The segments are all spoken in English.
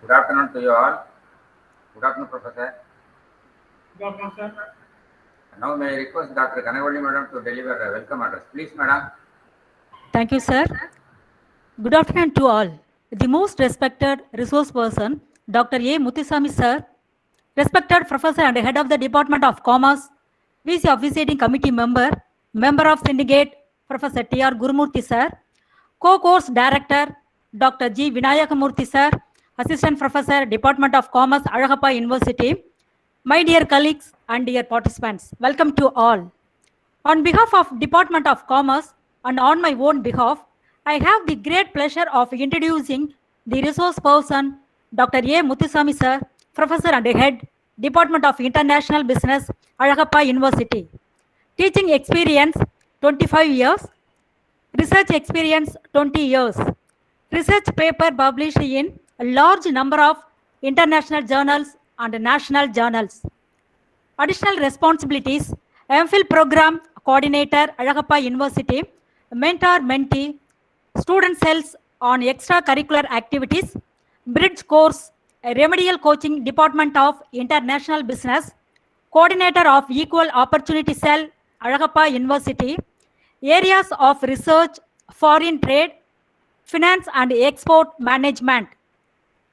Good afternoon to you all. Good afternoon, Professor. Good afternoon, sir. Now may I request Dr. Kanagoli Madam to deliver a welcome address. Please, Madam. Thank you, sir. Good afternoon to all. The most respected resource person, Dr. A. Muthuswamy, sir, respected Professor and Head of the Department of Commerce, VC Officiating Committee member, Member of Syndicate, Professor T.R. Gurumurthy, sir, Co-Course Director, Dr. G. Vinayakamurthy, sir, Assistant Professor, Department of Commerce, Azhagappa University, my dear colleagues and dear participants, welcome to all. On behalf of Department of Commerce and on my own behalf, I have the great pleasure of introducing the resource person, Dr. A. Muthuswamy, sir, Professor and Head, Department of International Business, Azhagappa University. Teaching experience, 25 years. Research experience, 20 years. Research paper published in a large number of international journals and national journals. Additional responsibilities, MPhil program coordinator, Azhagappa University, mentor, mentee, student cells on extracurricular activities, bridge course, remedial coaching, Department of International Business, coordinator of Equal Opportunity Cell, Azhagappa University, areas of research, foreign trade, finance and export management.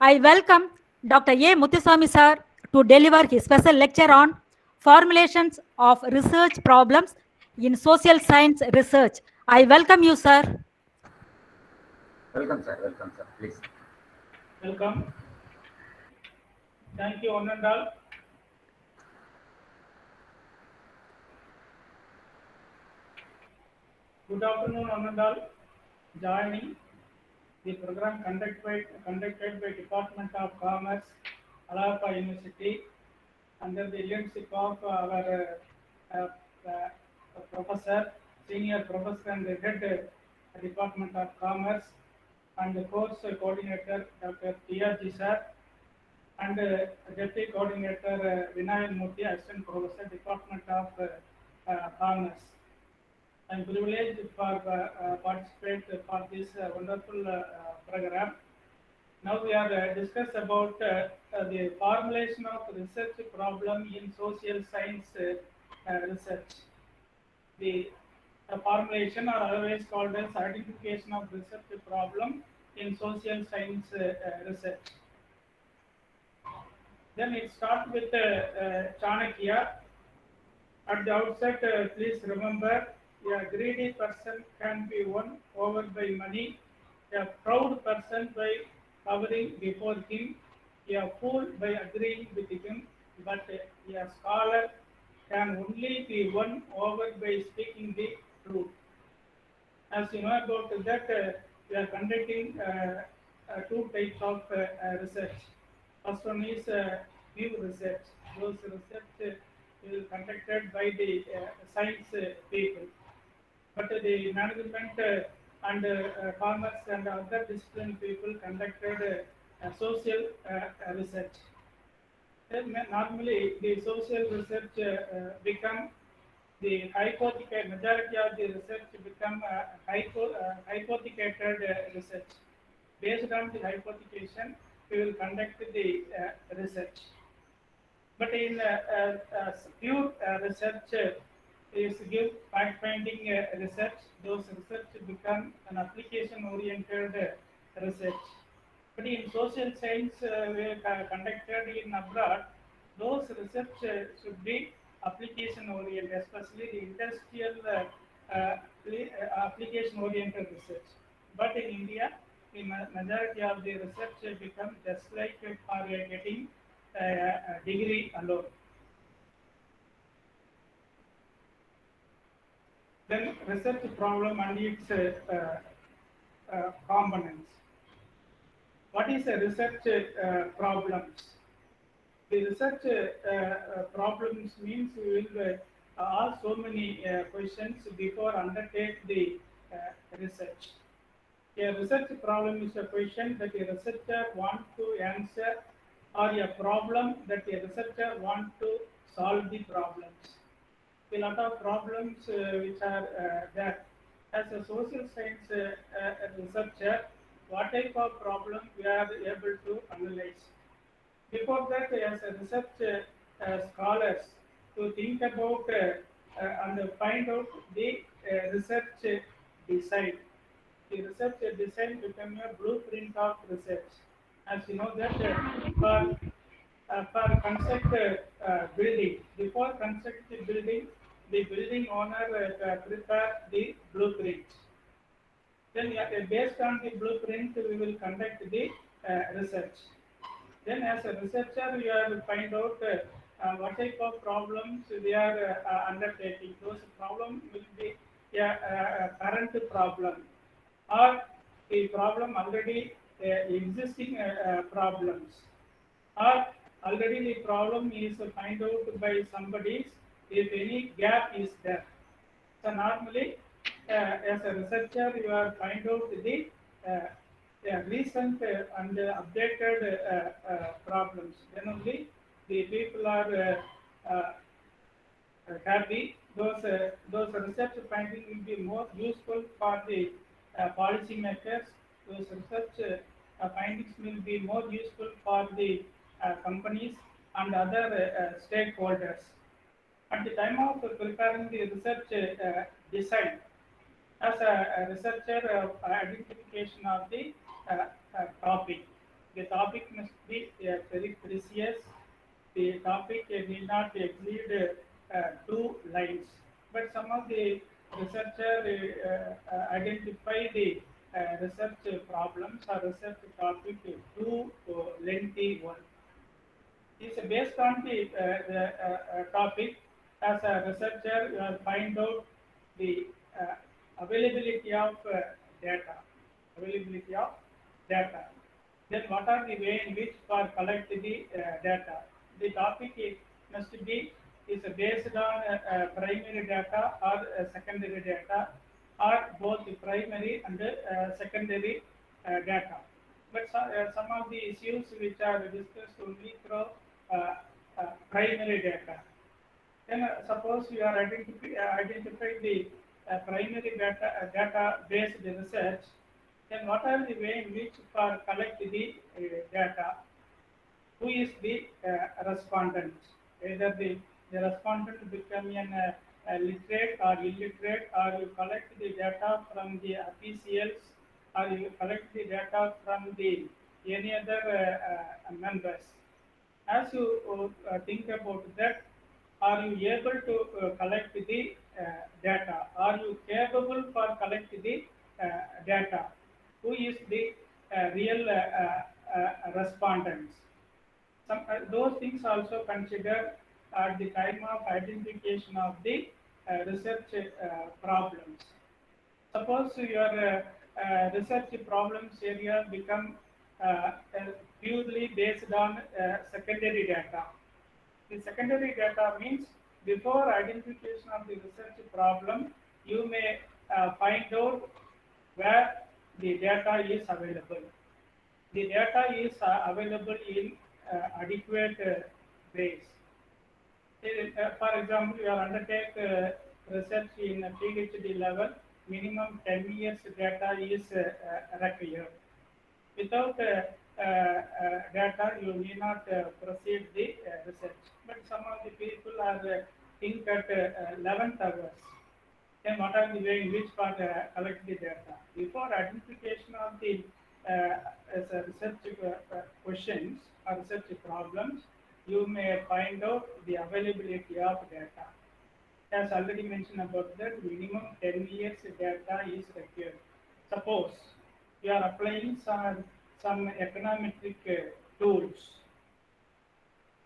I welcome Dr. A. Muthuswamy, sir, to deliver his special lecture on formulations of research problems in social science research. I welcome you, sir. Welcome, sir. Welcome, sir. Please. Welcome. Thank you, one and all. Good afternoon, one and all. Joining the program conducted by Department of Commerce, Azhagappa University, under the leadership of our professor, senior professor and the head Department of Commerce, and the course coordinator Dr. T.R.G. sir, and deputy coordinator Vinayakamurthy, assistant professor, Department of Commerce. I am privileged for participate for this wonderful program. Now we are discuss about the formulation of research problem in social science research. The formulation, or otherwise called as identification of research problem in social science research. Then it starts with Chanakya. At the outset, please remember, a greedy person can be won over by money, a proud person by covering before him, a fool by agreeing with him, but a scholar can only be won over by speaking the truth. As you know about that, we are conducting two types of research. First one is new research. Those research is conducted by the science people. But the management and commerce and other discipline people conducted social research. Then normally, the social research become the hypothetical, majority of the research become hypotheticated research. Based on the hypothecation, we will conduct the research. But in pure research is give fact-finding research. Those research become an application-oriented research. But in social science, we conducted in abroad, those research should be application-oriented, especially the industrial application-oriented research. But in India, the majority of the research become just like for getting a degree alone. Then research problem and its components. What is a research problems? The research problems means we will ask so many questions before undertake the research. A research problem is a question that a researcher wants to answer, or a problem that a researcher wants to solve the problems. A lot of problems which are there. As a social science researcher, what type of problem we are able to analyze. Before that, as a research scholars, to think about and find out the research design. The research design become a blueprint of research. As you know that for construct building, before construct the building owner prepare the blueprint. Then based on the blueprint, we will conduct the research. Then as a researcher, you have to find out what type of problems we are undertaking. Those problems will be a current problem or a problem already existing problems, or already the problem is find out by somebody if any gap is there. So normally, as a researcher, you are find out the recent and updated problems. Then only the people are happy. Those research findings will be more useful for the policymakers. Those research findings will be more useful for the companies and other stakeholders. At the time of preparing the research design, as a researcher, identification of the topic. The topic must be very precious. The topic need not exceed 2 lines. But some of the researcher identify the research problems or research topic too lengthy one. Is based on the topic. As a researcher, you find out the availability of data. Availability of data. Then what are the way in which for collect the data? The topic must be is based on primary data or secondary data, or both the primary and secondary data. But some of the issues which are discussed only through primary data. Then suppose you are identifying the primary data based research, then what are the way in which for collect the data? Who is the respondent? Either the respondent become an literate or illiterate, or you collect the data from the officials, or you collect the data from the any other members. As you think about that, are you able to collect the data? Are you capable for collect the data? Who is the real respondents? Those things also considered at the time of identification of the research problems. Suppose your research problems area become purely based on secondary data. The secondary data means before identification of the research problem, you may find out where the data is available. The data is available in adequate ways. For example, you are undertake research in a PhD level, minimum 10 years data is required. Without data, you may not proceed the research. But some of the people are think at 11th hours. Then what are the way in which for collect the data? Before identification of the as a research questions or research problems, you may find out the availability of data. As already mentioned about that, minimum 10 years data is required. Suppose you are applying some econometric tools.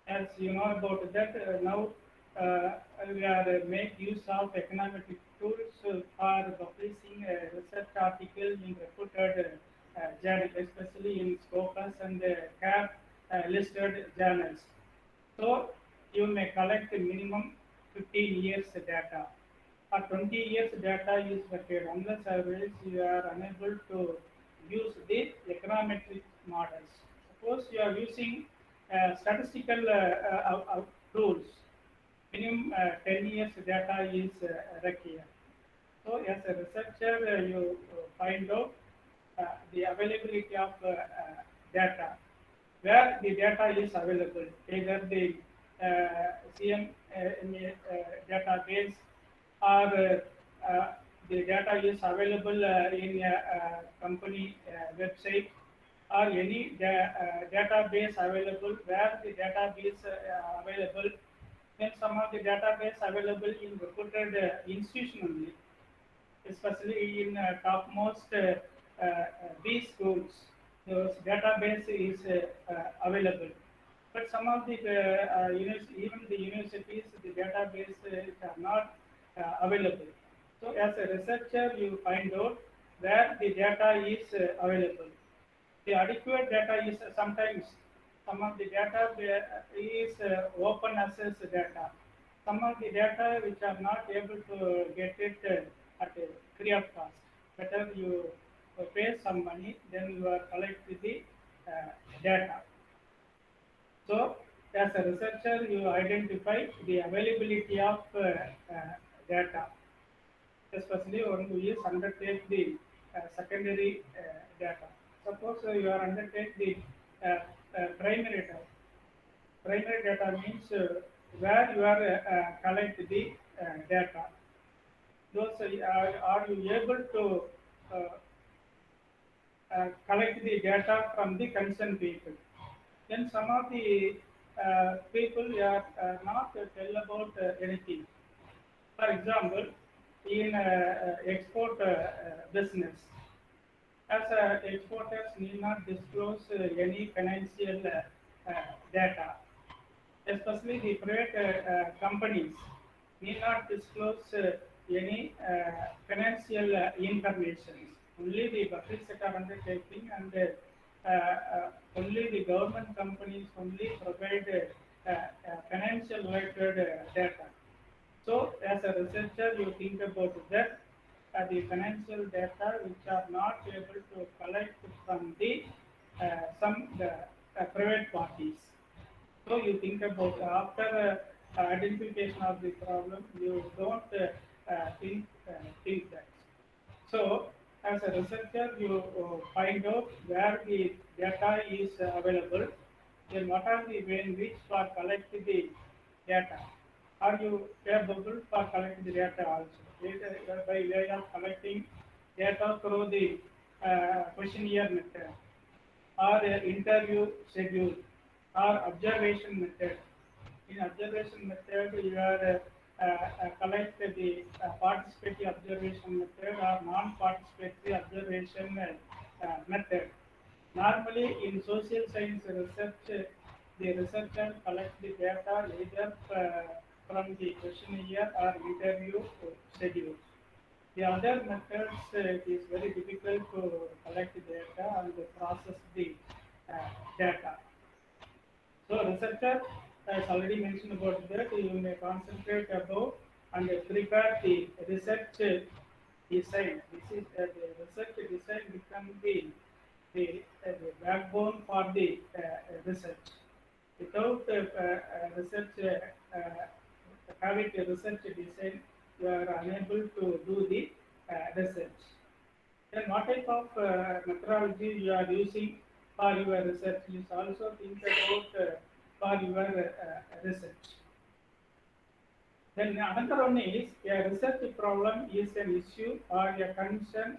As you know about that, now we are make use of econometric tools for publishing research articles in reputed journals, especially in Scopus and CAP listed journals. So you may collect a minimum 15 years data, or 20 years data is required. Unless otherwise you are unable to use the econometric models. Suppose you are using statistical tools, minimum 10 years data is required. So as a researcher, you find out the availability of data, where the data is available, either the CM database or the data is available in a company website, or any database available where the database available, then some of the database available in reputed institution only, especially in topmost B schools, those database is available. But some of the even the universities, the database are not available. So as a researcher, you find out where the data is available. The adequate data is sometimes some of the data is open access data. Some of the data which are not able to get it at a free of cost. Better you pay some money, then you are collect the data. So as a researcher, you identify the availability of data, especially when you undertake the secondary data. Suppose you are undertake the primary data. Primary data means where you are collect the data. Those are you able to collect the data from the concerned people? Then some of the people are not tell about anything. For example, in export business, as exporters need not disclose any financial data, especially the private companies need not disclose any financial information. Only the public sector undertaking and only the government companies only provide financial related data. So as a researcher, you think about that the financial data which are not able to collect from the some private parties. So you think about after identification of the problem, you don't think that. So as a researcher, you find out where the data is available. Then what are the way in which for collecting the data? Are you capable for collecting the data also? By way of collecting data through the questionnaire method, or interview schedule, or observation method. In observation method, you are collect the participatory observation method or non-participatory observation method. Normally, in social science research, the researcher collects the data either from the questionnaire or interview schedule. The other methods, it is very difficult to collect the data and process the data. So researcher has already mentioned about that. You may concentrate about and prepare the research design. This is the research design become the backbone for the research. Without research having a research design, you are unable to do the research. Then what type of methodology you are using for your research is also think about for your research. Then another one is a research problem is an issue or a concern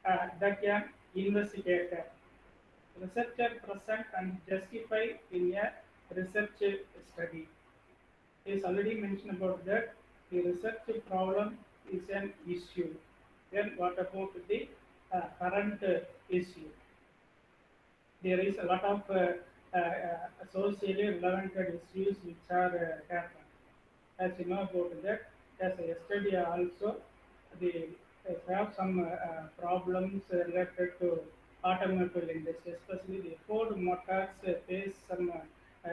that an investigator, researcher present and justify in a research study. Is already mentioned about that the research problem is an issue. Then what about the current issue? There is a lot of socially relevant issues which are happening. As you know about that, as yesterday also, they have some problems related to automobile industry, especially the Ford Motors face some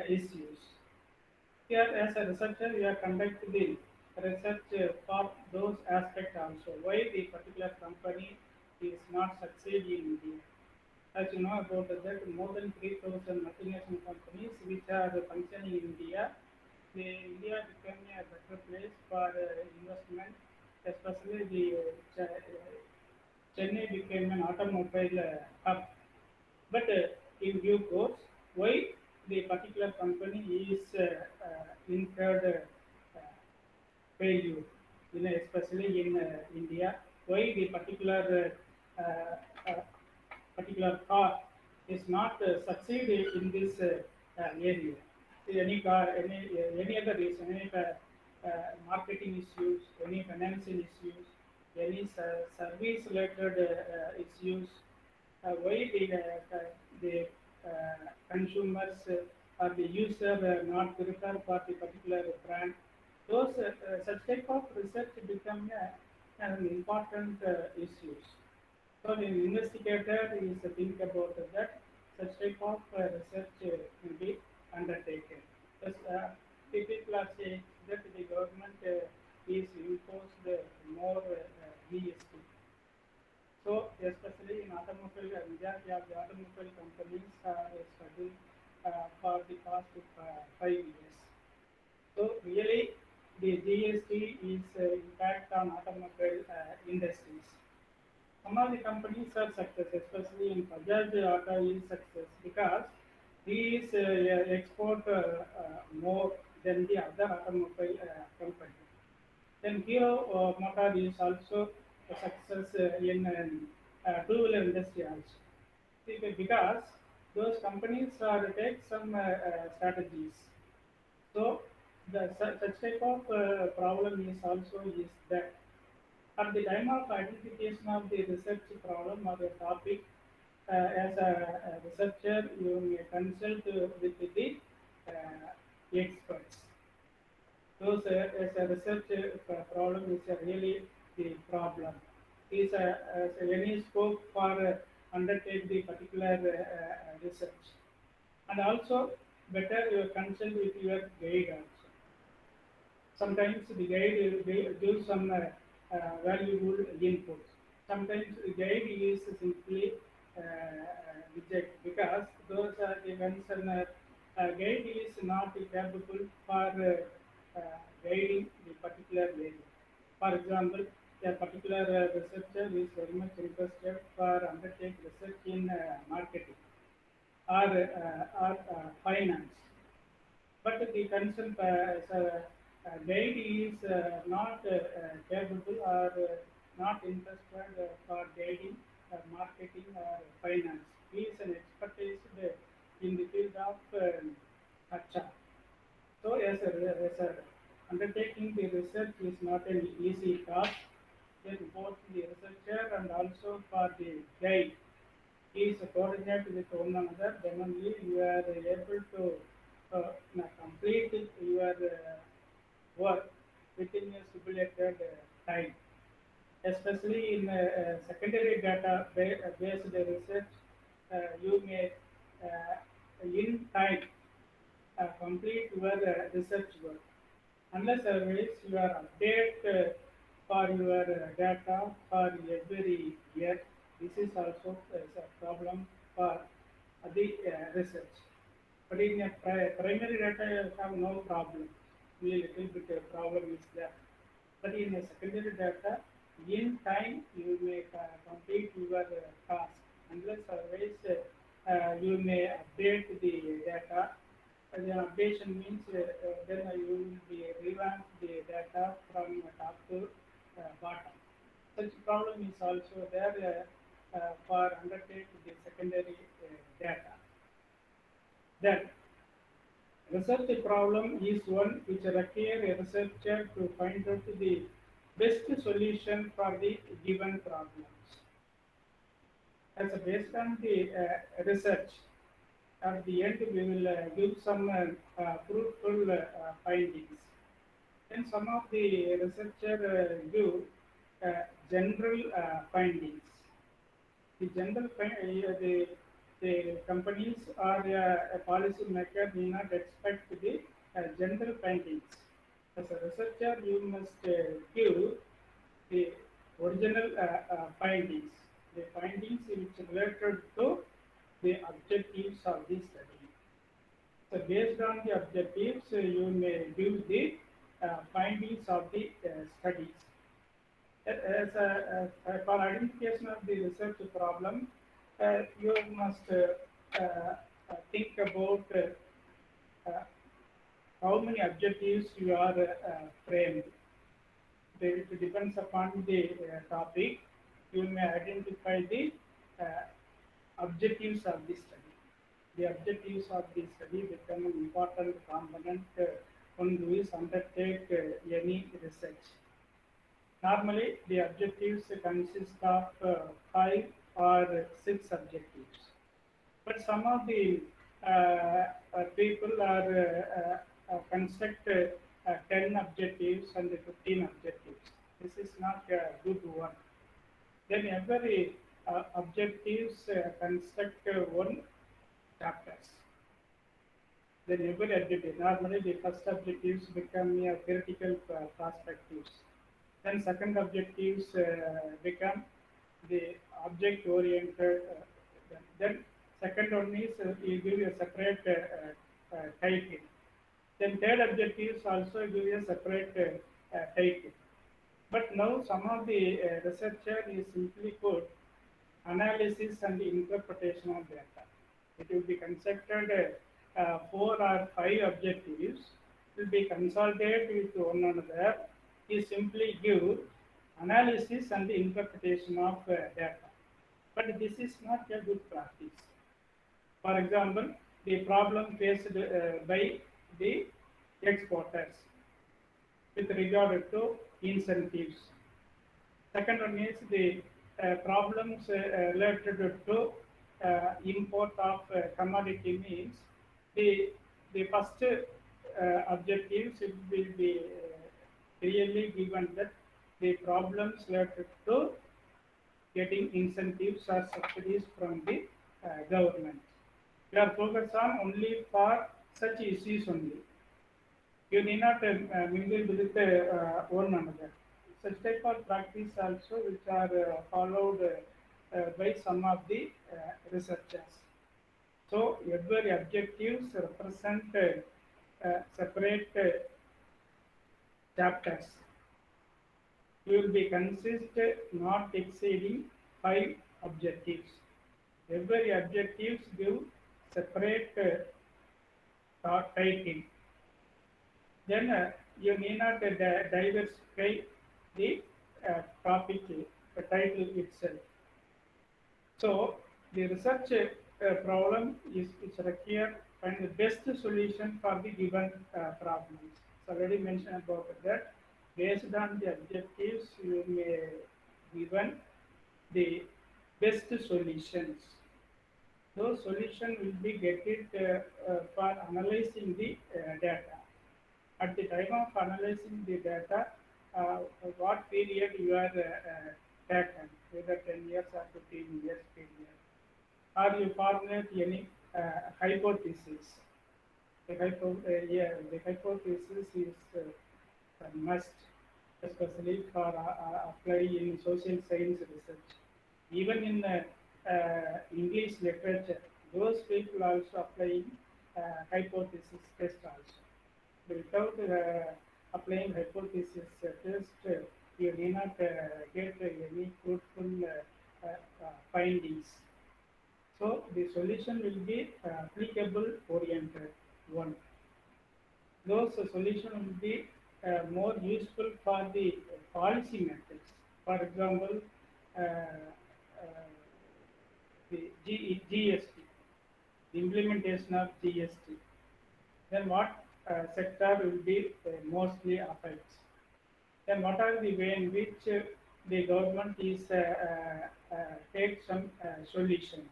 issues. Here, as a researcher, we are conducting the research for those aspects also. Why the particular company is not succeeding in India? As you know about that, more than 3,000 multinational companies which are functioning in India. India became a better place for investment, especially the Chennai became an automobile hub. But in due course, why the particular company is incurred failure, especially in India, why the uh, particular car is not succeed in this area. Any car, any other reason, any marketing issues, any financial issues, any service related issues, why the consumers or the user not prefer for the particular brand. Those such type of research become an important issues. So the investigator is to think about that such type of research will be undertaken. Thus, people are saying that the government is imposed more GST. So especially in automobile, majority of the automobile companies are struggling for the past 5 years. So really, the GST is impact on automobile industries. Some of the companies are success, especially in Bajaj Auto is success because these export more than the other automobile company. Then Hero Motor is also a success in two-wheeler industry also. Because those companies are take some strategies. So such type of problem is also is that at the time of identification of the research problem or the topic, as a researcher, you may consult with the experts. Those as a research problem is really the problem. Is any scope for undertake the particular research, and also better you consult with your guide also. Sometimes the guide will give some valuable input. Sometimes the guide is simply reject because those are the concern. Guide is not capable for guiding the particular area. For example, a particular researcher is very much interested for undertake research in marketing or finance, but the concern guide is not capable or not interested for guiding marketing or finance. He is an expertise in the field of HR. So as a undertaking the research is not an easy task. Then both the researcher and also for the guide is coordinate with one another, then only you are able to complete your work within a stipulated time. Especially in secondary data based research, you may in time complete your research work. Unless otherwise you are update for your data for every year, this is also a problem for the research. But in a primary data, you have no problem. Only little bit problem is there. But in a secondary data, in time you may complete your task. Unless otherwise, you may update the data. The updation means then you will be revamp the data from top to bottom. Such problem is also there for undertake the secondary data. Then research problem is one which require a researcher to find out the best solution for the given problems. As based on the research, at the end we will give some fruitful findings. Then some of the researcher give general findings. The general the companies or a policy maker may not expect the general findings. As a researcher, you must give the original findings, the findings which related to the objectives of the study. So based on the objectives, you may give the findings of the studies. For identification of the research problem, you must think about uh, how many objectives you are framed. It depends upon the topic. You may identify the uh, objectives of the study. The objectives of the study become an important component when we undertake any research. Normally, the objectives consist of 5 or 6 objectives, but some of the people are construct 10 objectives and 15 objectives. This is not a good one. Then every objectives construct one chapters. Then every objective, normally the first objectives become theoretical perspectives. Then second objectives become the object oriented. Then second one is you give a separate title. Then third objectives also give a separate title. But now some of the researcher is simply put analysis and interpretation of data. It will be constructed 4 or 5 objectives, will be consolidated with one another. You simply give analysis and interpretation of data. But this is not a good practice. For example, the problem faced by the exporters with regard to incentives. Second one is the problems related to import of commodity means the first objectives will be clearly given that the problems related to getting incentives or subsidies from the government. We are focused on only for such issues only. You need not mingle with one another. Such type of practice also which are followed by some of the researchers. So every objectives represent separate chapters. You will be consist not exceeding 5 objectives. Every objectives give separate title. Then you need not diversify the topic, the title itself. So the research problem is required find the best solution for the given problems. So already mentioned about that. Based on the objectives, you may given the best solutions. Those solutions will be getting for analyzing the data. At the time of analyzing the data, what period you are taken, whether 10 years or 15 years period, or you formulate any hypothesis. The hypothesis is a must, especially for applying in social science research. Even in English literature, those people also applying hypothesis test also. Without applying hypothesis test, you may not get any fruitful findings. So the solution will be applicable oriented one. Those solution will be more useful for the policy metrics. For example, the GST, the implementation of GST. Then what sector will be mostly affects? Then what are the way in which the government is take some solutions,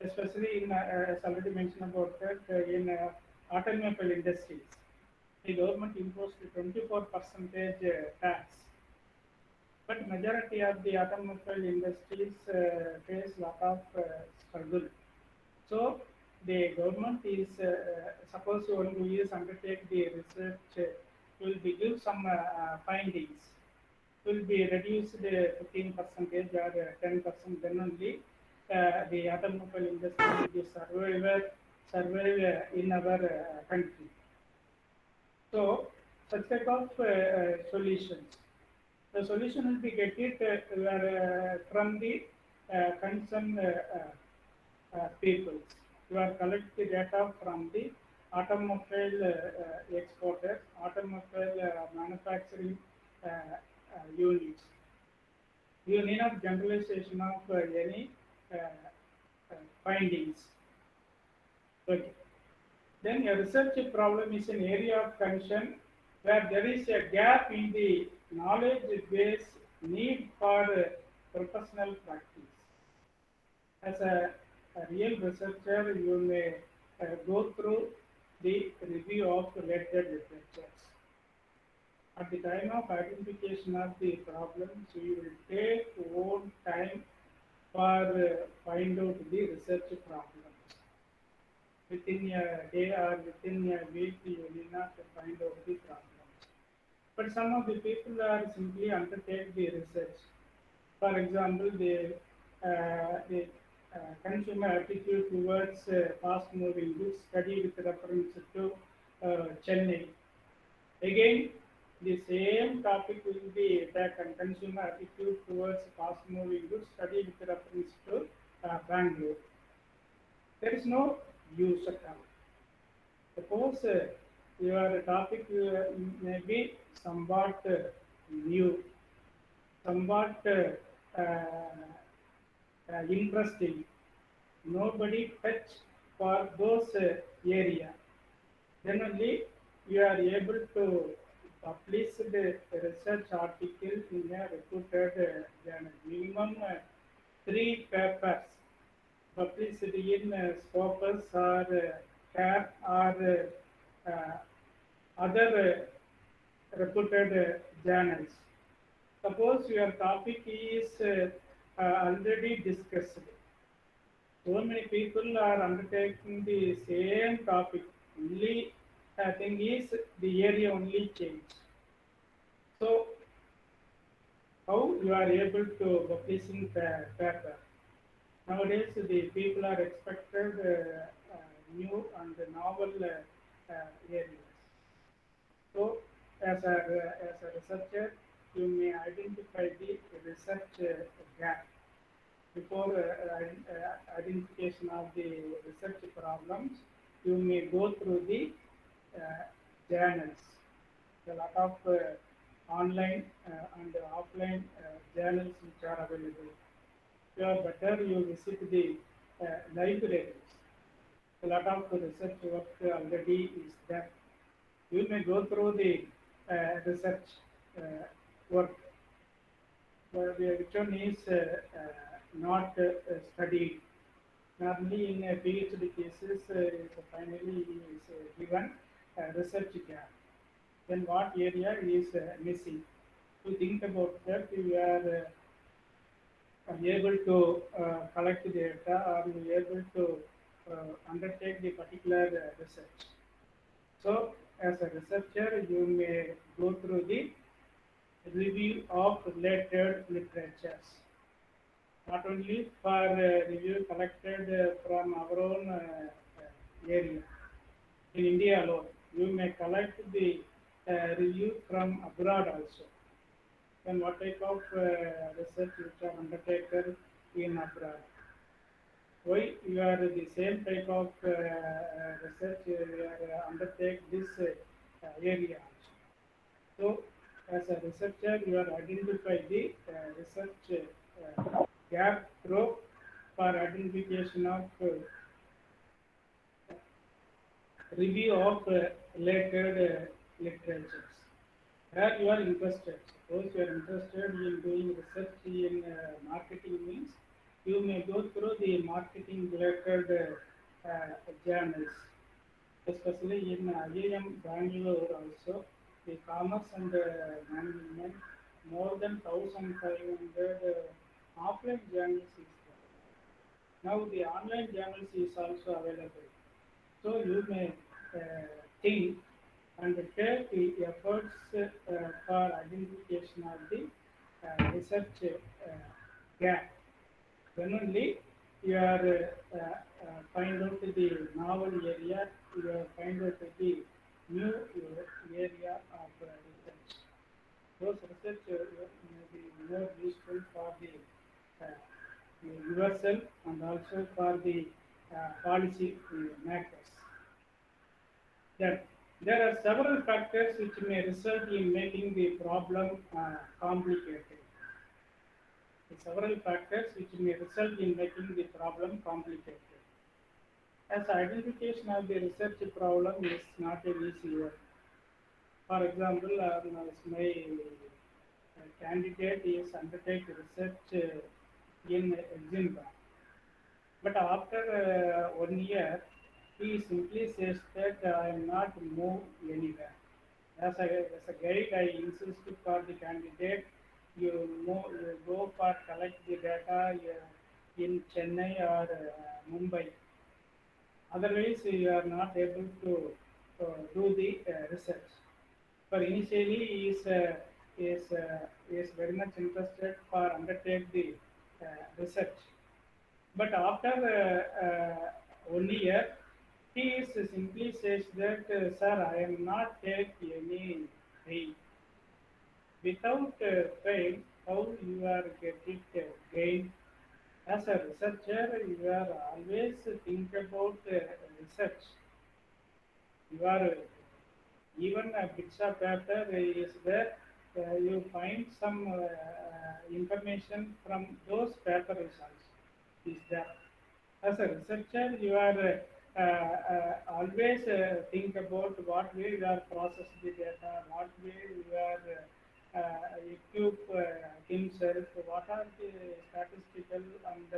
especially in as already mentioned about that in automobile industries, the government imposed 24% tax, but majority of the automobile industries face lot of struggle. So the government is suppose one who is undertake the research will be give some findings, will be reduced 15% or 10%, then only the automobile industry will be survive in our country. So such type of solutions. The solution will be get it from the concerned peoples. You are collecting data from the automobile exporters, automobile manufacturing units. You need not generalization of any uh, findings. Okay. Then a research problem is an area of concern where there is a gap in the knowledge base need for professional practice. As a real researcher, you may go through the review of related literatures. At the time of identification of the problems, you will take own time for find out the research problems. Within a day or within a week, you will not find out the problems. But some of the people are simply undertake the research. For example, the consumer attitude towards fast-moving goods study with reference to Chennai. Again, the same topic will be taken, consumer attitude towards fast-moving goods study with reference to Bangalore. There is no use at all. Suppose your topic may be somewhat new, somewhat interesting. Nobody touch for those area. Then only you are able to publish the research article in a reputed journal. Minimum 3 papers published in Scopus or CAR or other reputed journals. Suppose your topic is already discussed. So many people are undertaking the same topic. Only thing is the area only changed. So how you are able to publishing paper? Nowadays, the people are expected new and novel areas. So, as a researcher, you may identify the research gap. Before identification of the research problems, you may go through the journals. A lot of online and offline journals which are available. Better you visit the libraries. A lot of research work already is there. You may go through the research work, which one is not studied. Normally, in PhD cases, finally is given research gap. Then what area is missing? To think about that, you are able to collect the data or you are able to undertake the particular research. So, as a researcher, you may go through the review of related literatures. Not only for review collected from our own area. In India alone, you may collect the review from abroad also. Then what type of research which are undertaken in abroad? Why you are the same type of research you are undertake this area also. So, as a researcher, you are identify the research gap through for identification of review of related literatures. Where you are interested. Suppose you are interested in doing research in marketing means, you may go through the marketing related journals. Especially in IIM Bangalore also, the commerce and management, more than 1,500 offline journals is there. Now the online journals is also available. So you may think and take the efforts for identification of the research gap. When only you are find out the novel area, you are find out the new area of research. Those research may be more useful for the yourself and also for the policy makers. Then there are several factors which may result in making the problem complicated. Several factors which may result in making the problem complicated. As identification of the research problem is not an easy work. For example, my candidate is undertake research in Eximbank. But after 1 year, he simply says that I am not move anywhere. As a guide, I insist for the candidate, you go for collect the data in Chennai or Mumbai. Otherwise, you are not able to do the research. For initially, is very much interested for undertake the research. But after 1 year, he is simply says that, sir, I am not take any pain. Without pain, how you are getting gain? As a researcher, you are always think about research. You are even a bits of paper is there. You find some information from those papers also is there. As a researcher, you are always think about what way you are process the data, what way you are equip himself, what are the statistical and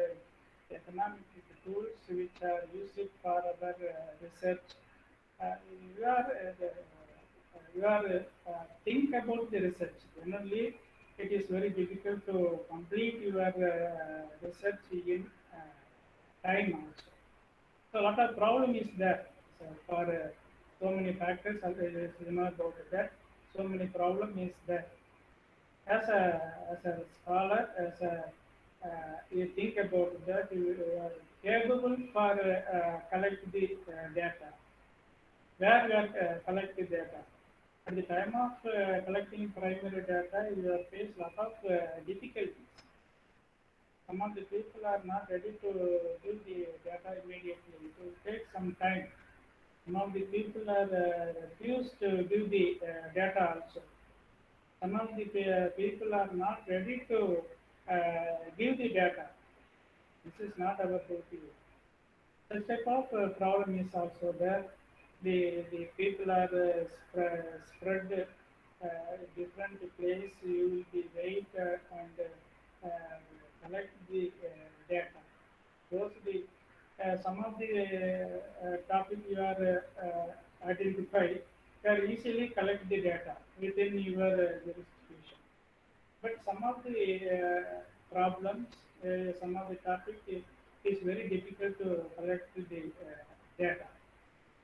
economic tools which are used for our research. You are think about the research. Generally, it is very difficult to complete your research in time also. So a lot of problem is there. So for so many factors, you know about that. So many problem is there. As a scholar, as a you think about that, you are capable for collect the data. Where you are collecting data. At the time of collecting primary data, you have faced a lot of difficulties. Some of the people are not ready to give the data immediately. It will take some time. Some of the people are refused to give the data also. Some of the people are not ready to give the data. This is not our duty. Such type of problem is also there. The people are spread different place. You will be wait and collect the data. Those the some of the topic you are identified can easily collect the data within your jurisdiction. But some of the problems, some of the topic is very difficult to collect the data.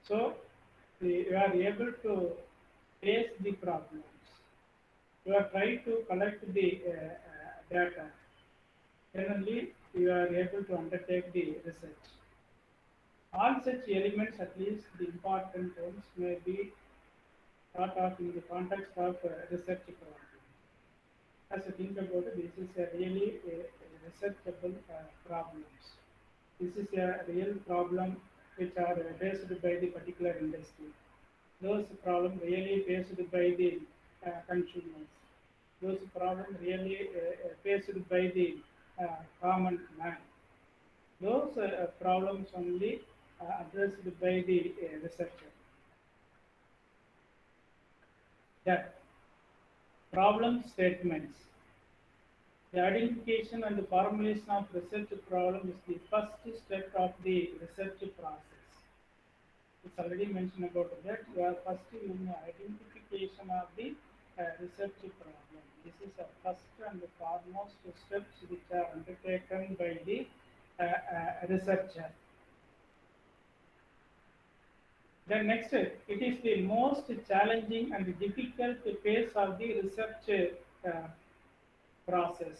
So you are able to face the problems. You are trying to collect the data. Generally, you are able to undertake the research. All such elements, at least the important ones, may be thought of in the context of research problem. As you think about it, this is a really researchable problems. This is a real problem which are faced by the particular industry. Those problems really faced by the consumers. Those problems really faced by the common man. Those problems only addressed by the researcher. That problem statements. The identification and the formulation of research problem is the first step of the research process. It's already mentioned about that. You are first in identification of the research problem. This is the first and the foremost steps which are undertaken by the researcher. Then next, it is the most challenging and difficult phase of the research process.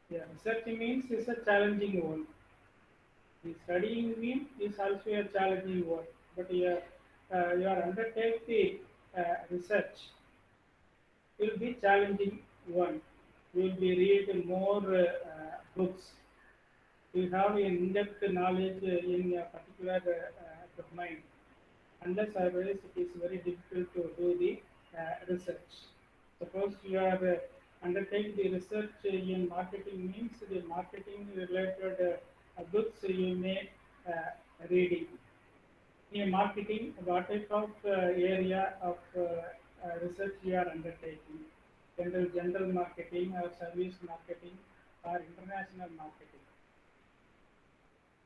Yeah, research means is a challenging one. The studying means is also a challenging one. But you are undertake the research will be challenging one. you will be read more books. You have in-depth knowledge in a particular domain. Unless otherwise, it is very difficult to do the research. Suppose you are undertake the research in marketing means the marketing related books you may reading. In marketing, what type of area of research you are undertaking? General marketing or service marketing or international marketing.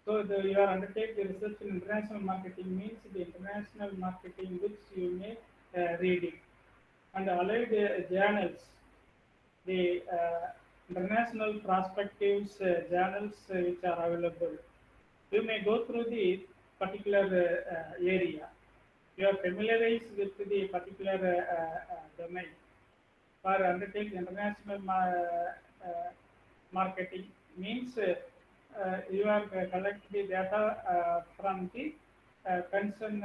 So you are undertake the research in international marketing means the international marketing books you may read it. And allied journals, the international perspectives journals which are available. You may go through the particular area. You are familiarized with the particular domain. For undertake international marketing means you are collect the data from the concerned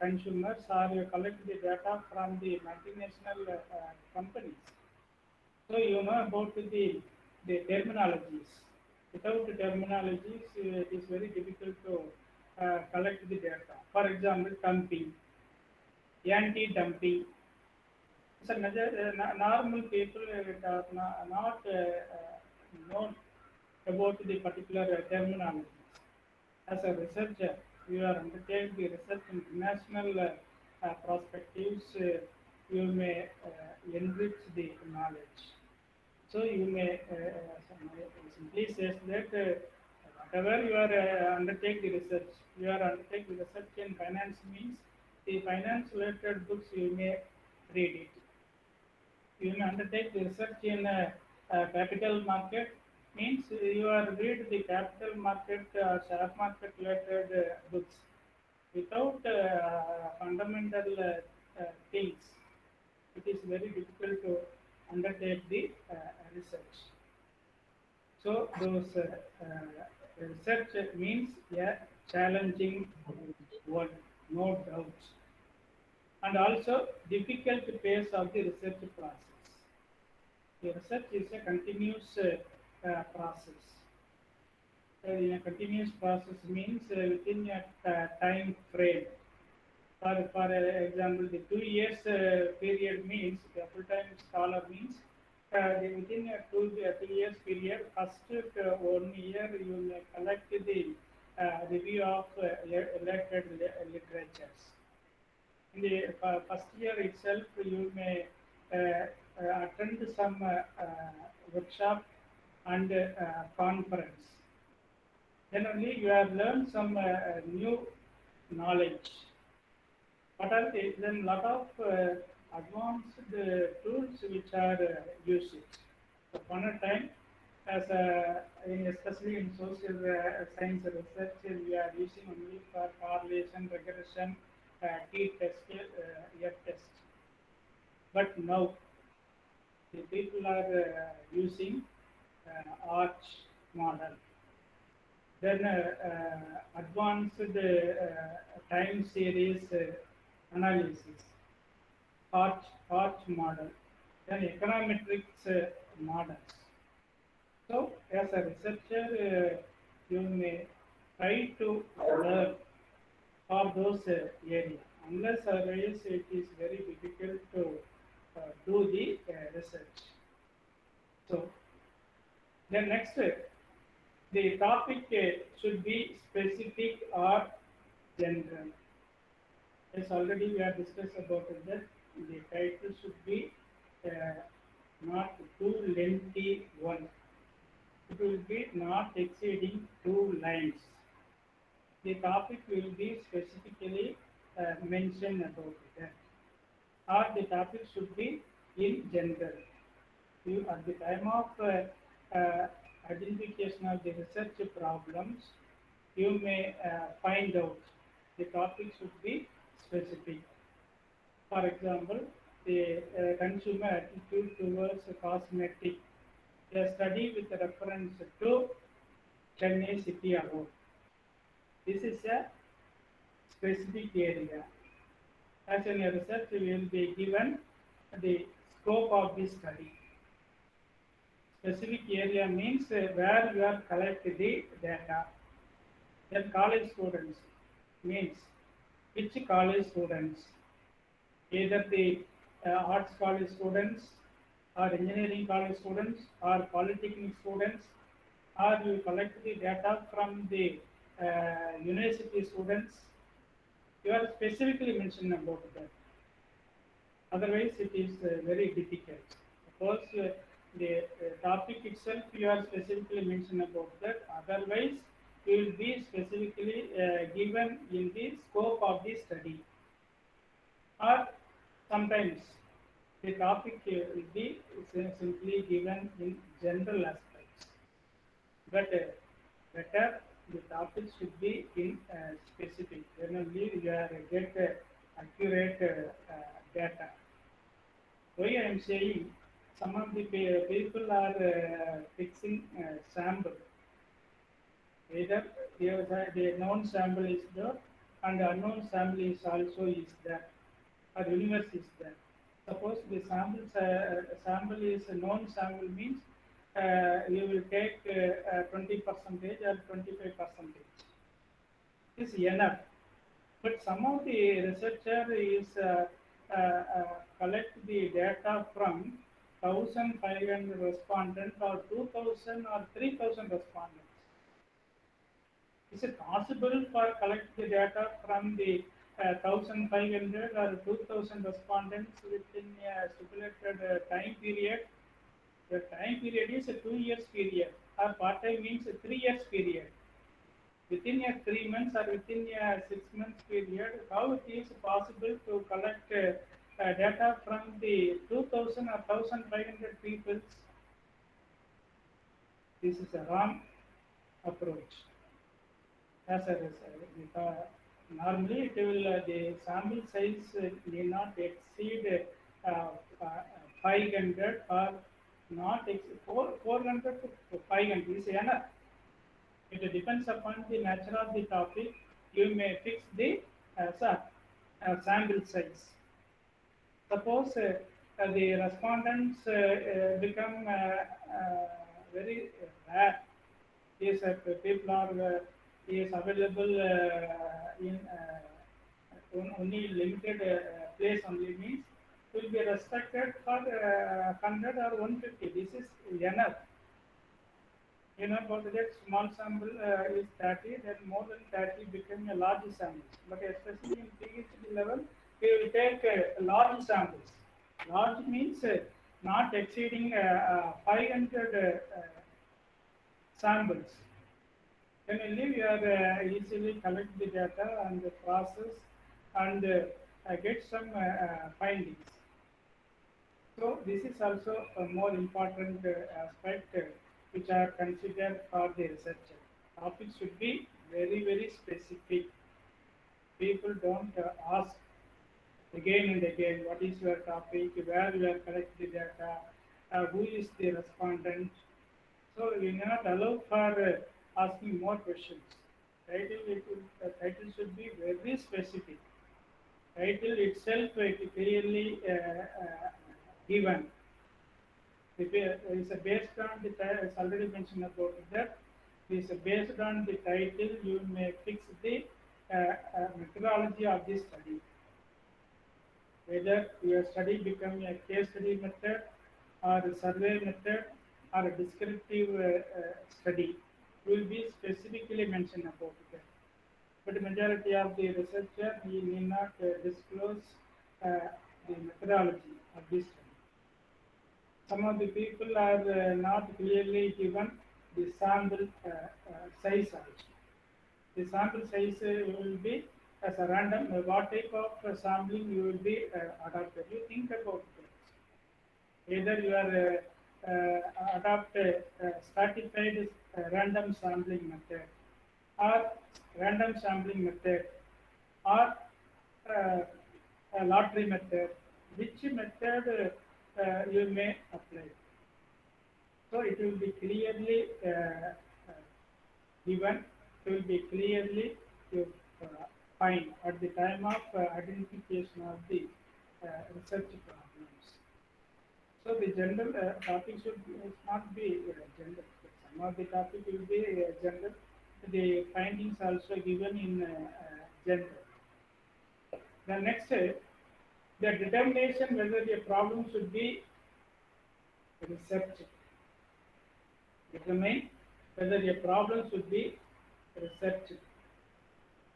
consumers, or you collect the data from the multinational companies. So you know about the terminologies. Without the terminologies, it is very difficult to collect the data. For example, dumping, anti-dumping. So normal people are not known about the particular terminology. As a researcher, you are undertaking the research in international perspectives. You may enrich the knowledge. So you may simply say that whatever you are undertake the research, you are undertake the research in finance means the finance related books you may read it. You may undertake the research in capital market means you are read the capital market share market related books. Without fundamental things, it is very difficult to undertake the research. So those research means a challenging one, no doubt, and also difficult phase of the research process. The research is a continuous process. In a continuous process means within a time frame. For example, the 2 years period means the full-time scholar means within a 2 years period, first 1 year you may collect the review of related literatures. In the first year itself, you may attend some workshop and conference. Then only you have learned some new knowledge. What are then lot of advanced tools which are used. Upon a time, as especially in social science research, we are using only for correlation, regression, t-test, f-test. But now, the people are using arch model. Then advanced time series analysis, arch model, then econometrics models. So, as a researcher, you may try to learn for those areas. Unless otherwise, it is very difficult to do the research. So, then next, the topic should be specific or general. As already we have discussed about that, the title should be not too lengthy one. It will be not exceeding 2 lines. The topic will be specifically mentioned about that. Or the topic should be in general. You, at the time of identification of the research problems, you may find out the topic should be specific. For example, the consumer attitude towards cosmetic, a study with reference to Chennai city above. This is a specific area. As in a research, we will be given the scope of the study. Specific area means where you are collecting the data. Then college students means which college students, either the arts college students or engineering college students or polytechnic students, or you collect the data from the university students. You are specifically mentioned about that. Otherwise, it is very difficult. Suppose the topic itself you are specifically mentioned about that. Otherwise, you will be specifically given in the scope of the study. Or sometimes the topic will be simply given in general aspects. But better the topic should be in specific. Then only you are get accurate data. Why I am saying some of the people are fixing sample. Either the known sample is there and unknown sample is also is there, or universe is there. Suppose the sample is a known sample means you will take 20% or 25%. Is enough. But some of the researcher is collect the data from 1,500 respondents or 2,000 or 3,000 respondents. Is it possible for collect the data from the 1,500 or 2,000 respondents within a stipulated time period? The time period is a 2 years period, or part-time means a 3 years period. Within a 3 months or within a 6 months period, how it is possible to collect data from the 2,000 or 1,500 people? This is a wrong approach. As a result, normally it will the sample size may not exceed 500 or not exceed 400 to 500 is enough. It depends upon the nature of the topic. You may fix the sample size. Suppose the respondents become very rare. Yes, people are is available in only limited place only means will be restricted for 100 or 150. This is enough. You know about that small sample is 30, then more than 30 become a large sample. But especially in PhD level, we will take large samples. Large means not exceeding 500 samples. Then only we are easily collect the data and the process and get some findings. So this is also a more important aspect which are considered for the researcher. Topics should be very specific. People don't ask again and again what is your topic, where you are collecting the data, who is the respondent. So we cannot allow for asking more questions. Title should be very specific. Title itself clearly given. It is based on the title, as already mentioned about that. It is based on the title, you may fix the methodology of the study. Whether your study become a case study method or a survey method or a descriptive study will be specifically mentioned about that. But the majority of the researcher need not disclose the methodology of this study. Some of the people are not clearly given the sample size also. The sample size will be as a random, what type of sampling you will be adopted. You think about that. Either you are adopt a stratified random sampling method or random sampling method or a lottery method. Which method you may apply? So it will be clearly given. It will be clearly find at the time of identification of the research problems. So the general topic should not be general. Some of the topic will be general. The findings also given in general. The next, the determination whether a problem should be researched. Determine whether a problem should be researched.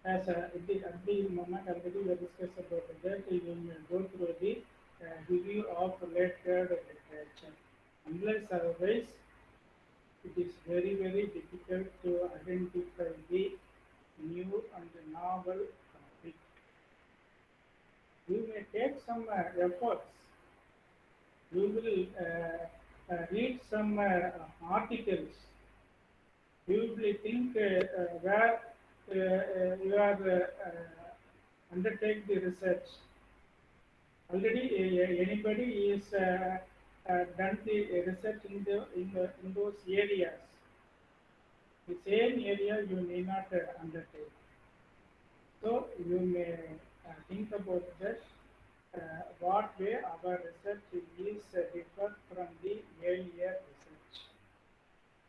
As at the moment already we discussed about that, you will go through the review of related literature. Unless otherwise, it is very, very difficult to identify the new and novel topic. You may take some efforts. You will read some articles. You will think where you are undertake the research. Already anybody is done the research in those areas. The same area you may not undertake. So you may think about that. What way our research is different from the earlier research.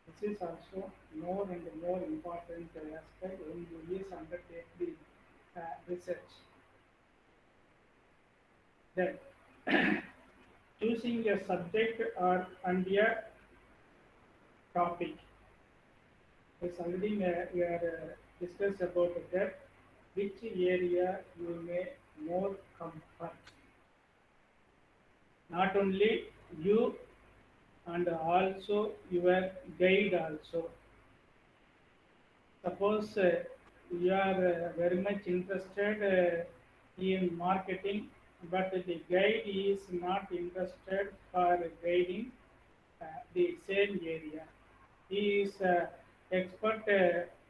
This is also more and more important aspect when you undertake the research. Then choosing a subject or and a topic. It's already we are discussed about that. Which area you may more comfort. Not only you and also your guide also. Suppose you are very much interested in marketing, but the guide is not interested for guiding the same area. He is expert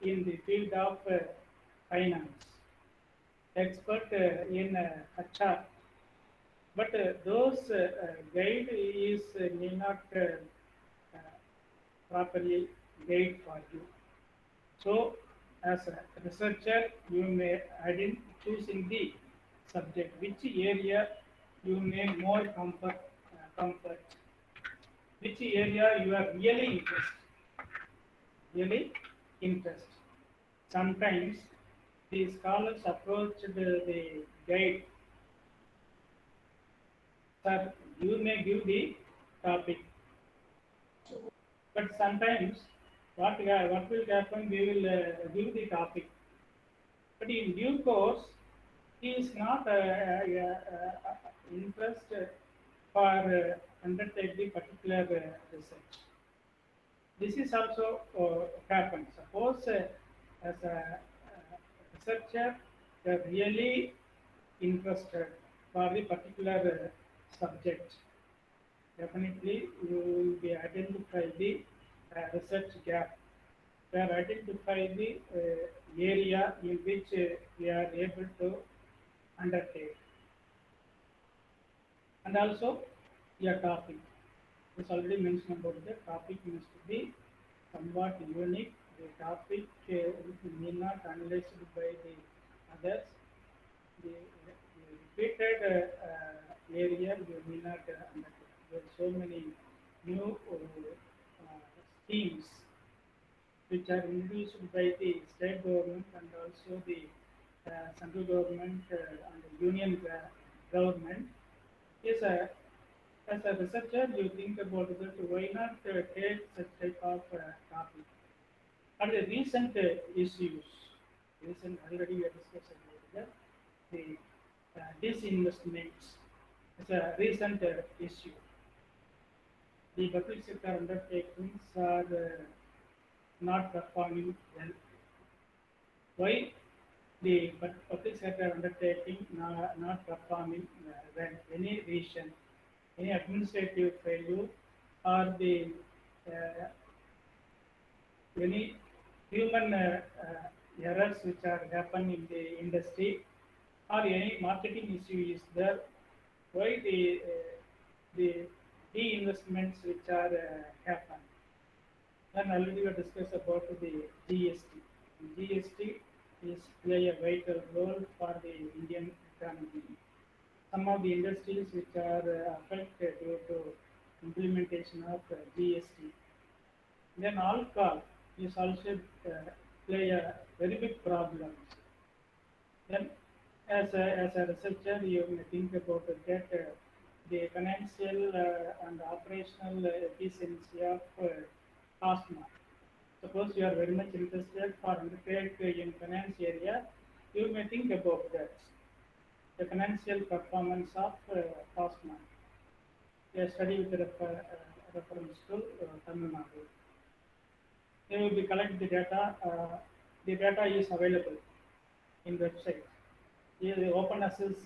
in the field of finance, expert in HR, but those guide is may not properly guide for you. So, as a researcher, you may choosing the subject, which area you may more comfort, which area you are really interest. Sometimes the scholars approached the guide. Sir, you may give the topic, but sometimes what will happen? We will give the topic, but in due course, he is not interested for undertake the particular research. This is also happens. Suppose as a researcher, they are really interested for the particular subject. Definitely, you will be identify the research gap. They are identify the area in which we are able to undertake, and also your topic. It's already mentioned about the topic must be somewhat unique. The topic may not analyzed by the others. The repeated area you may not undertake. There are so many new schemes which are introduced by the state government and also the central government and the union government. Yes, as a researcher, you think about that. Why not take such type of topic? And the recent issues, already we have discussed about that. The disinvestments is a recent issue. The public sector undertakings are not performing well. Why the public sector undertaking not performing well? Any reason, any administrative failure, or the any human errors which are happen in the industry, or any marketing issue is there. Why the investments which are happen? Then already we discussed about the GST. GST is play a vital role for the Indian economy. Some of the industries which are affected due to implementation of GST. Then alcohol is also play a very big problem. Then, as a researcher, you may think about that the financial and operational efficiency of COSMA. Suppose you are very much interested for undertake in finance area, you may think about that. The financial performance of COSMA. A study with reference to Tamil Nadu. They will be collect the data. The data is available in website. Here the open access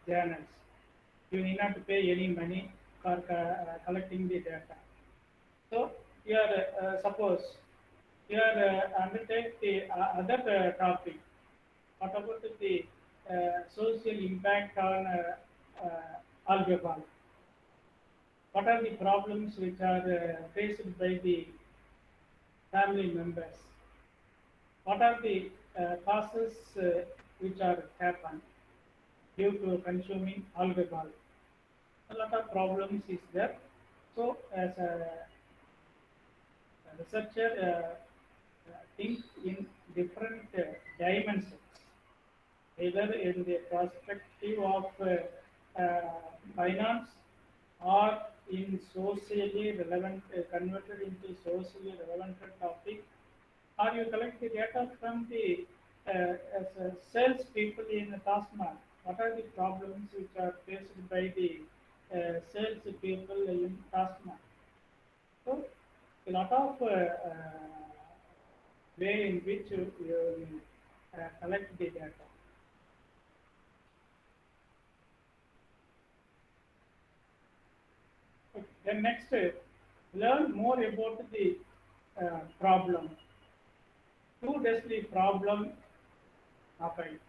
journals. You need not to pay any money for collecting the data. So here, suppose you are undertake the other topic. What about the social impact on alcohol? What are the problems which are faced by the family members? What are the causes which are happen due to consuming alcohol? A lot of problems is there. So as a researcher, think in different dimensions, either in the perspective of finance or in socially relevant, converted into socially relevant topic, or you collect the data from the sales people in the TASMA. What are the problems which are faced by the sales people in TASMA? So, a lot of way in which you collect the data. Okay. Then next, learn more about the problem. Who does the problem affect?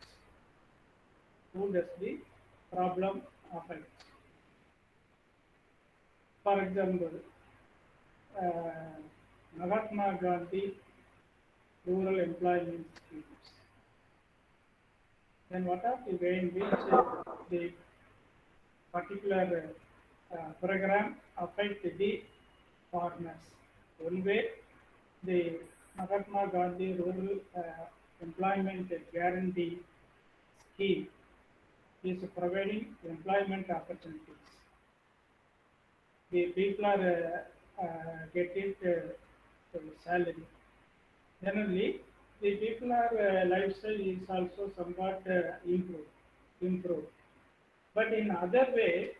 Who does the problem affect? For example, Mahatma Gandhi rural employment schemes. Then what are the way in which the particular program affect the farmers? One way, the Mahatma Gandhi rural employment guarantee scheme is providing employment opportunities. The people are get it salary. Generally, the people are lifestyle is also somewhat improved. But in other way,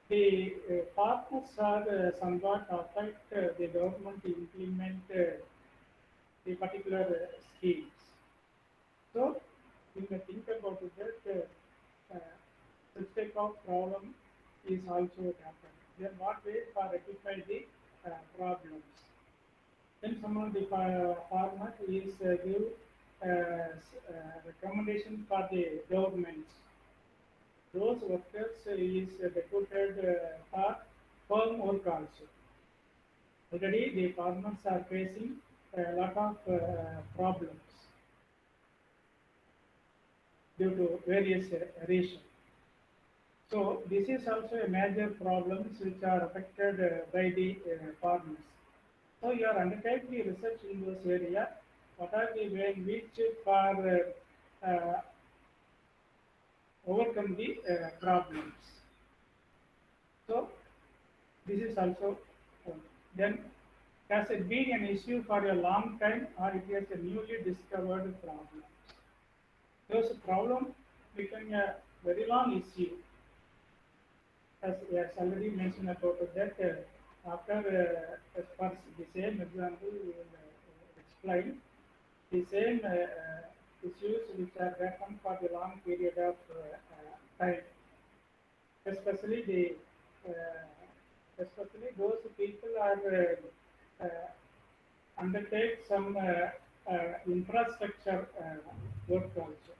the farmers are somewhat affect the government to implement the particular schemes. So, you may think about it that this type of problem is also happened. Then what way for rectify the problems? Then some of the farmers is give recommendation for the government. Those workers is deputed for firm work also. Already the farmers are facing a lot of problems due to various reasons. So this is also a major problems which are affected by the farmers. So you are undertaking the research in this area. What are the way in which for overcome the problems? So this is also then has it been an issue for a long time or it is a newly discovered problem? Those problem become a very long issue. As already mentioned about that, after as far as the same example we will explain the same issues which are happened for the long period of time, especially the especially those people are undertake some infrastructure work also.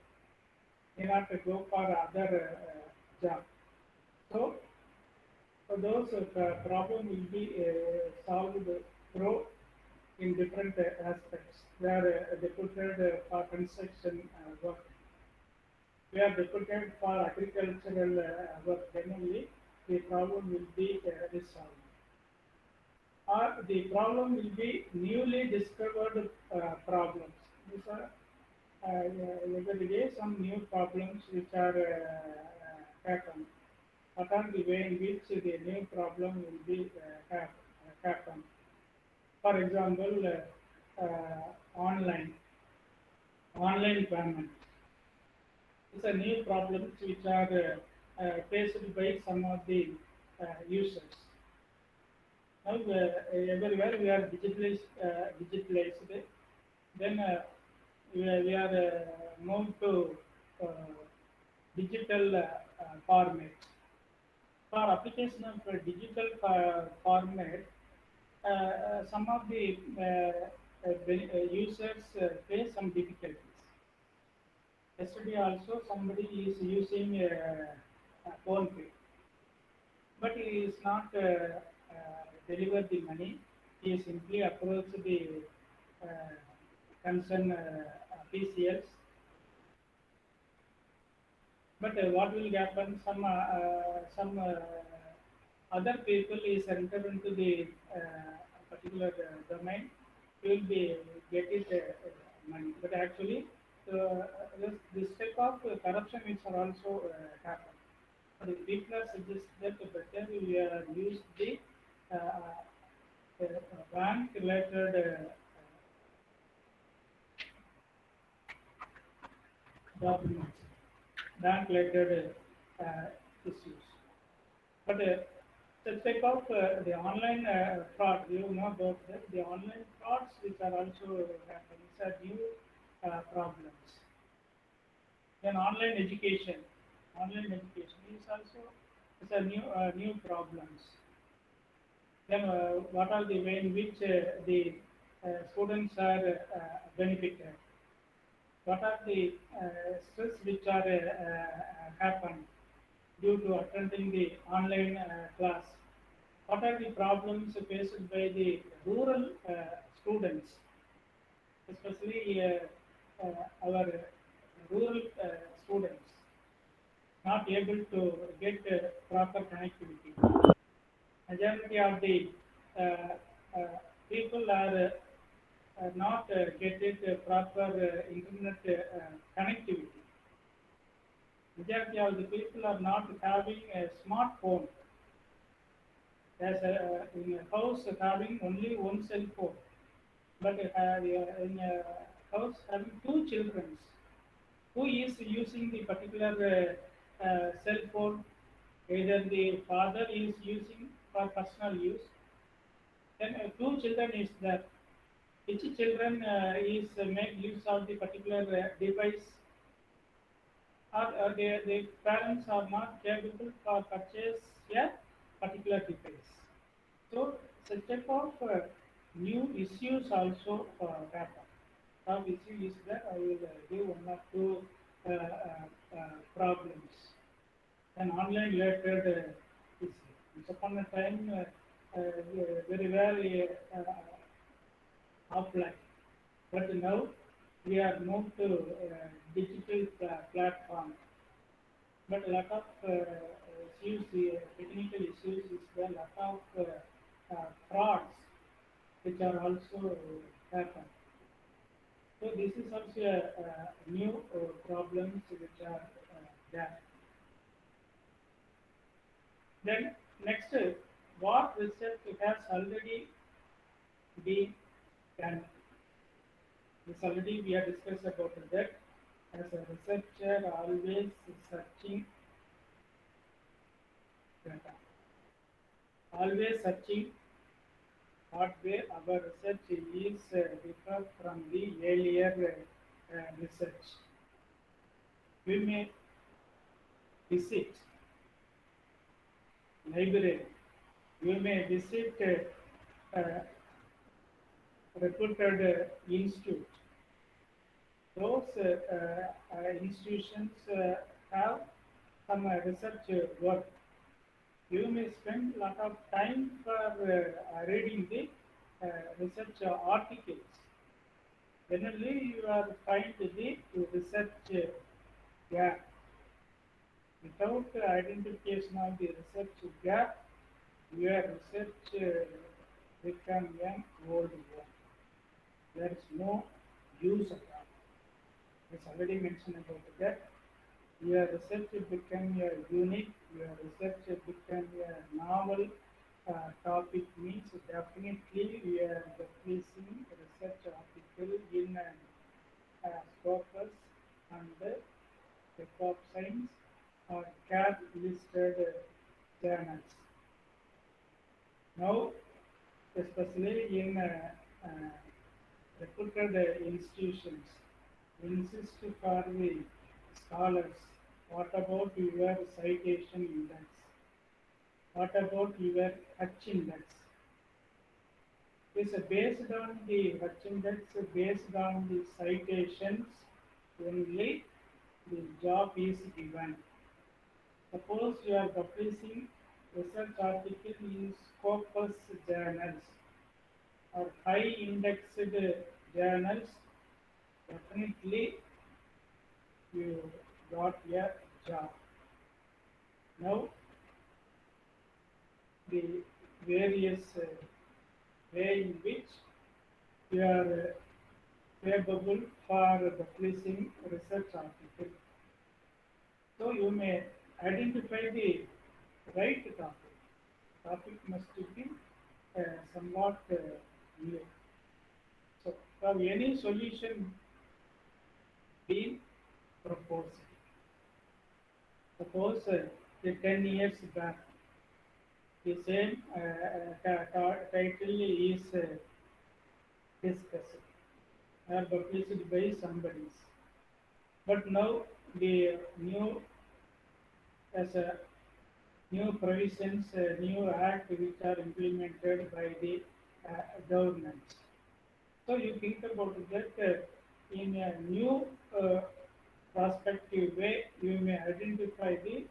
They have to go for other job. So those problem will be solved through in different aspects. They are deputed for construction work. We are deputed for agricultural work. Then only the problem will be resolved. or the problem will be newly discovered problems. These are every day some new problems which are happen. What are the way in which the new problem will be happen? For example, online payment. These are new problems which are faced by some of the users. Now, everywhere we are digitalized. Then we are moved to uh, digital format. For application of digital format, some of the users face some difficulties. Yesterday also somebody is using phone pay, but he is not deliver the money. He simply approach the uh, concerned PCLs. But what will happen? Some other people is enter into the particular domain. Will be get it money, but actually this type of corruption which are also happen. The people are suggest that better we use the bank related documents, bank related issues. But such type of the online fraud, you know about that. The online frauds which are also happening, these are new problems. Then online education is also it's a new problems. Then what are the way in which the students are benefited? What are the stress which are happen due to attending the online class? What are the problems faced by the rural students, especially our rural students, not able to get proper connectivity? Majority of the uh, people are not getting proper internet connectivity. Majority of the people are not having a smartphone. There's in a house having only one cell phone, but in a house having two children. Who is using the particular cell phone? Either the father is using for personal use. Then two children is there. Which children is make use of the particular device, or their parents are not capable for purchase a particular device. So such type of new issues also happen. Some issue is that I will give one or two problems. An online related issue. Once upon a time, very well offline, but now we are moved to digital platform. But a lot of issues, technical issues, is there lot of frauds which are also happen. So this is also a new problems which are there. Then next, what research has already been done? This already we have discussed about that. As a researcher, always searching data, always searching what way our research is different from the earlier research. We may visit library. You may visit reputed institute. Those institutions have some research work. You may spend a lot of time for reading the research articles. Generally, you are find the research gap. Without identification of the research gap, your research become an old one. There is no use of that. It's already mentioned about that. Your research become a unique, your research become a novel topic means definitely we are publishing research article in Scopus and Web of Science or CAB listed journals. Now, especially in reputed institutions, insist for the scholars. What about your citation index? What about your H index? Is based on the H index, based on the citations only, the job is given. Suppose you are publishing research article in Scopus journals or high indexed journals, definitely you got a job. Now, the various way in which you are capable for publishing research article. So you may identify the right topic. Topic must be somewhat new. So for any solution being proposed, suppose 10 years back, the same title is discussed or published by somebody. But now the new as a new provisions, new act which are implemented by the government. So you think about that in a new prospective way, you may identify the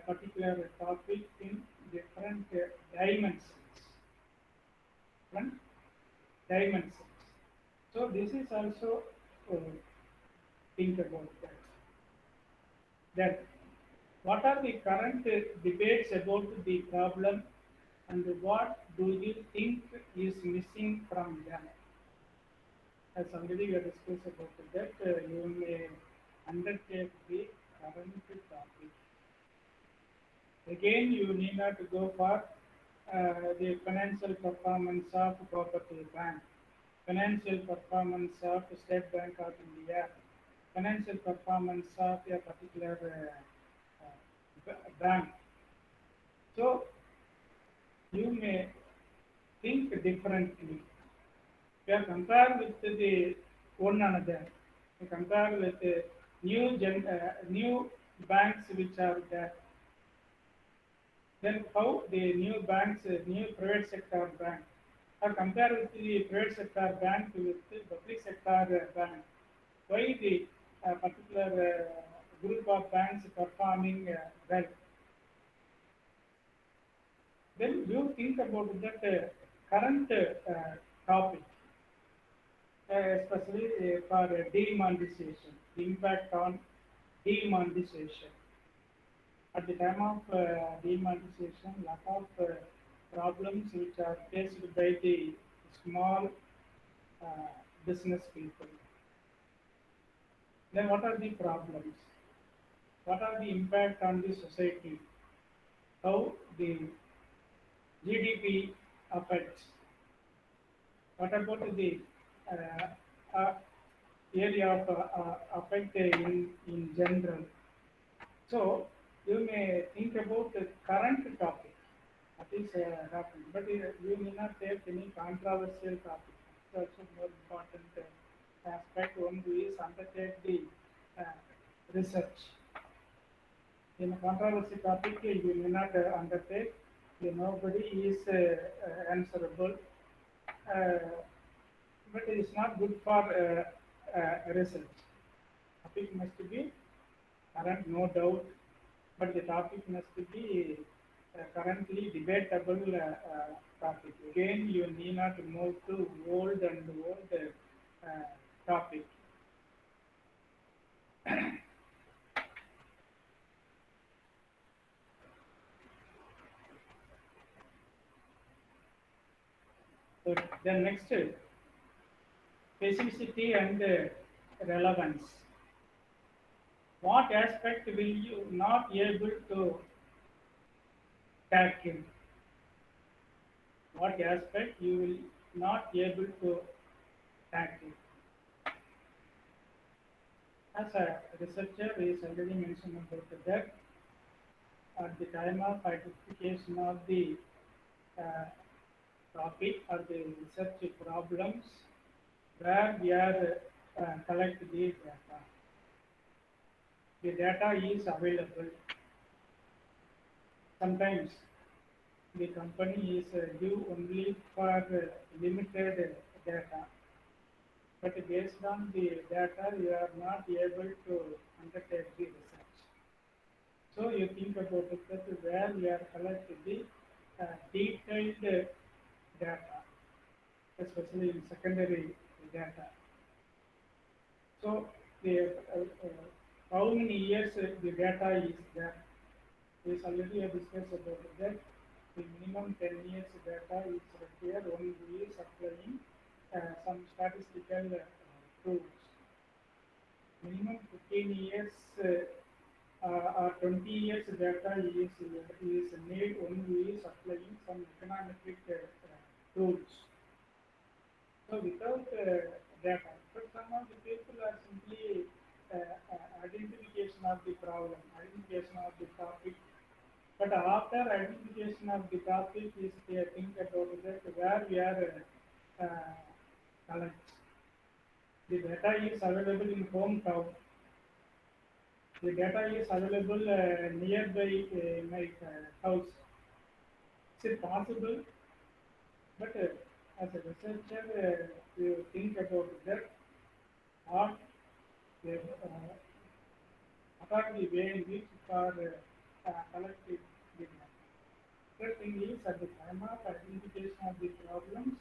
particular topic in different dimensions. Different dimensions. So this is also think about that. Then, what are the current debates about the problem, and what do you think is missing from them? As already we have discussed about that, you may undertake the current topic. Again, you need not to go for the financial performance of Property Bank, financial performance of State Bank of India, financial performance of a particular bank. So you may think differently. You compare with the one another. You compare with the new banks which are there. Then how the new banks, new private sector bank, or compare with the private sector bank with the public sector bank. Why the particular group of banks performing well? Then you think about that current topic, especially for demonetization, the impact on demonetization. At the time of demonetization, lot of problems which are faced by the small business people. Then what are the problems? What are the impact on the society? How the GDP affects? What about the area of effect in general? So you may think about the current topic that is happening, but you may not take any controversial topic. It's also more important aspect. One who is undertake the research. In a controversy topic, you may not undertake. Nobody is answerable, but it is not good for research. Topic must be current, no doubt, but the topic must be currently debatable topic. Again, you need not move to old topic. Then next, specificity and relevance. What aspect will you not able to tackle? What aspect you will not able to tackle? As a researcher is already mentioned about that, at the time of identification of the topic or the research problems, where we are collect the data. The data is available. Sometimes the company is due only for limited data, but based on the data, you are not able to undertake the research. So you think about it that where we are collecting the detailed data, especially in secondary data. So the how many years the data is there? We already discussed about that. The minimum 10 years data is required when we is applying some statistical tools. Minimum 15 years or 20 years data is made when we is applying some econometric tools. So without data, but some of the people are simply identification of the problem, identification of the topic. But after identification of the topic is they think about that where we are collect. The data is available in hometown. The data is available nearby my house. Is it possible? But as a researcher, you think about that. What are the way in which for collecting the data? Third thing is at the time of identification of the problems,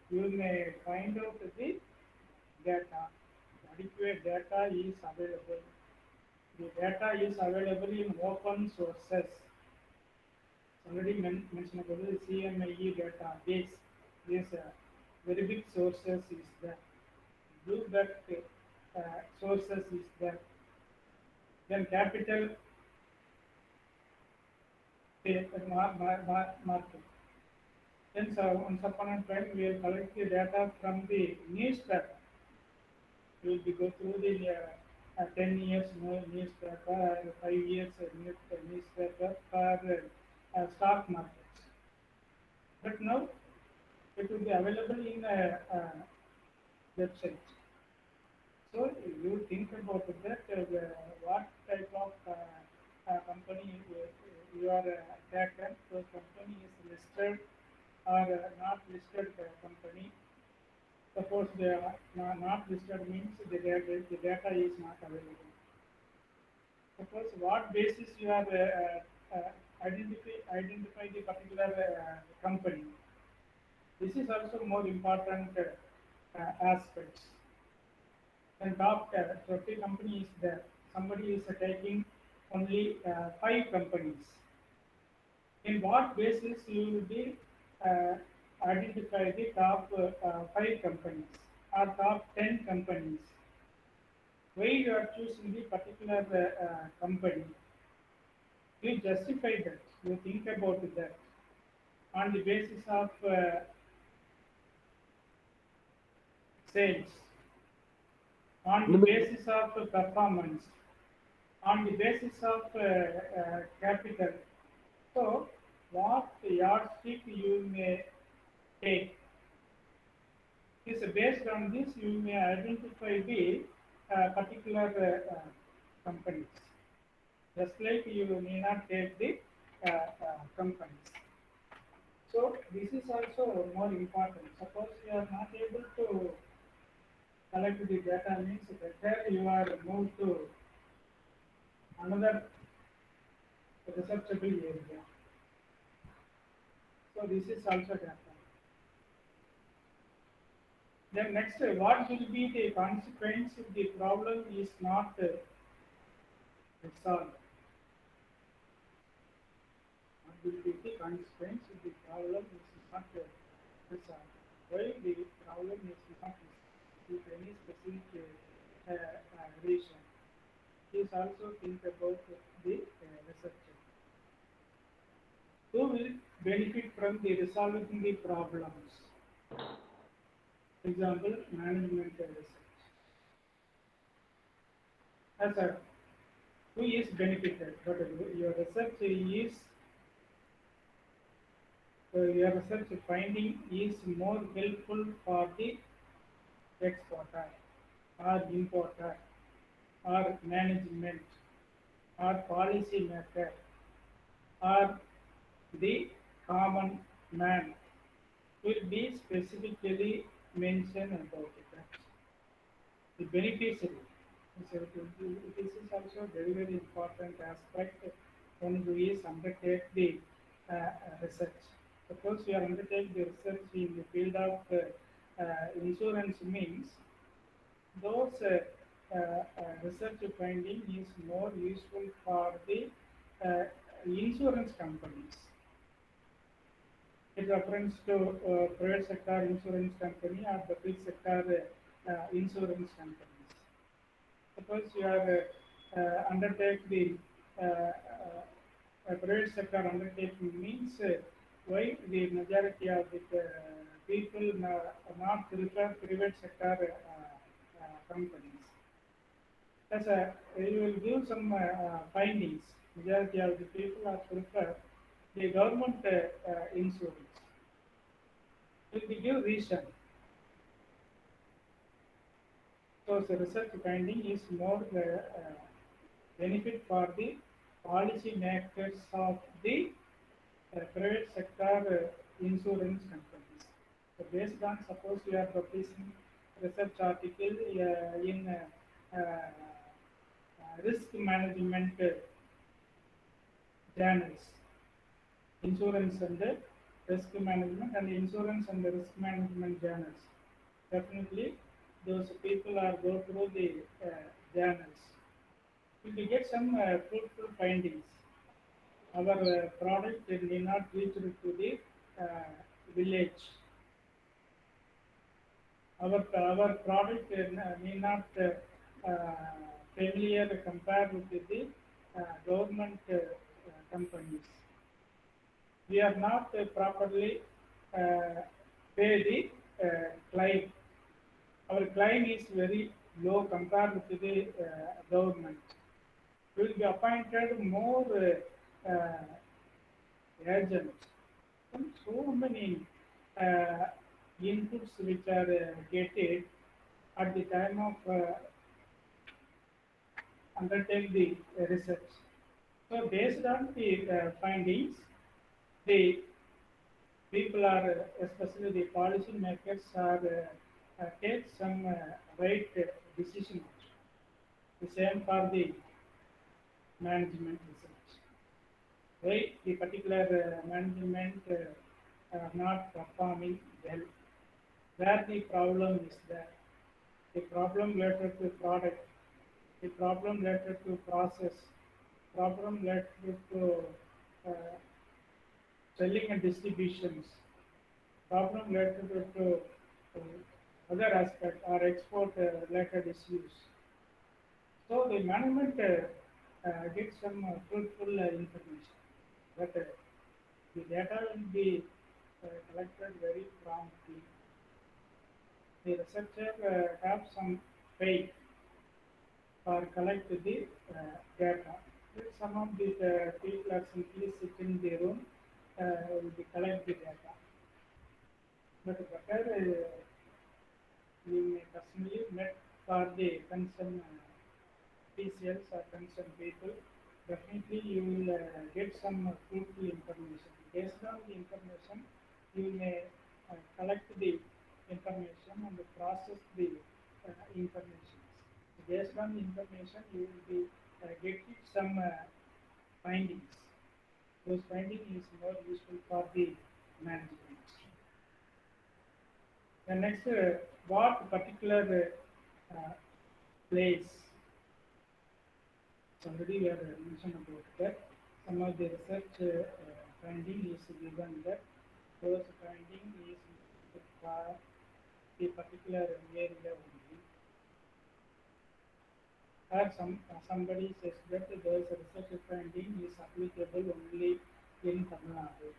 you may find out the data. Adequate data is available. The data is available in open sources. Already mentioned about the CMIE database. This very big sources is there. Bluebird sources is there. Then capital market. Then once upon a time we will collect the data from the newspaper. We will go through the 10 years newspaper, 5 years newspaper for stock markets. But now it will be available in a website. So you think about that, what type of company you are taken. So company is listed or not listed company. Suppose they are not listed means the data is not available. Suppose what basis you are identify the particular company. This is also more important aspects. And top 30 company is there. Somebody is taking only 5 companies. In what basis you will be identify the top 5 companies or top 10 companies? Why you are choosing the particular company? You justify that. You think about that on the basis of sales, on the basis of performance, on the basis of capital. So, what yardstick you may take is based on this. You may identify the particular companies. Just like you may not take the companies. So this is also more important. Suppose you are not able to collect the data, means better you are moved to another researchable area. So this is also data. Then next, what will be the consequence if the problem is not resolved? What will be the consequence if the problem is not resolved? why the problem is not with any specific reason. Please also think about the researcher. Who will benefit from the resolving the problems? Example, management research. As a who is benefited, but your research is your research finding is more helpful for the exporter or importer or management or policy maker or the common man will be specifically mentioned about it. The beneficiary. So this is also very, very important aspect when we is undertake the research. Suppose we are undertake the research in the field of insurance means those research finding is more useful for the insurance companies. In reference to private sector insurance company or the public sector insurance companies. Suppose you are undertake the private sector undertaking means why the majority of the people not prefer private sector companies. As you will give some findings. Majority of the people are prefer the government insurance. Will be give reason. So the research finding is more benefit for the policy makers of the private sector insurance companies. So based on suppose we are publishing research article in risk management journals, insurance and risk management and insurance and risk management journals. Definitely those people are go through the journals. We will get some fruitful findings. Our product need not reach to the village. Our product need not familiar compared with the government companies. We are not properly pay the claim. Our claim is very low compared with the government. We will be appointed more agents. So many inputs which are getting at the time of undertake the research. So based on the findings, the people are, especially the policy makers, are take some right decisions. The same for the management research. Why the particular management are not performing well? Where the problem is there? The problem related to product, the problem related to process, problem related to selling and distributions, problem related to other aspect or export related issues. So the management gets some fruitful information, but the data will be collected very promptly. The researcher have some faith or collect the data. If some of the people are simply sitting in the room, will be collect the data. But better you may personally met for the concerned officials or concerned people. Definitely you will get some fruitful information. Based on the information, you may collect the information and process the information. Based on the information, you will be getting some findings. Those findings is more useful for the management. The next, what particular place? Already we have mentioned about that. Some of the research finding is given that those finding is for the particular area only. Or somebody says that there is a research finding is applicable only in Tamil Nadu.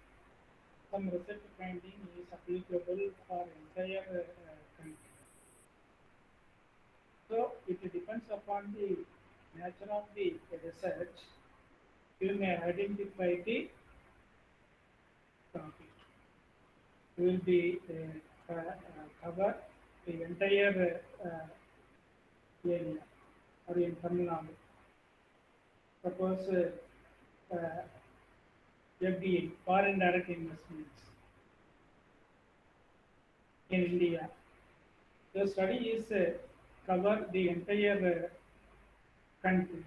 Some research finding is applicable for entire country. So it depends upon the nature of the research. You may identify the topic. You will be cover the entire area or in Tamil Nadu. Suppose FDI, foreign direct investments in India. The study is cover the entire country.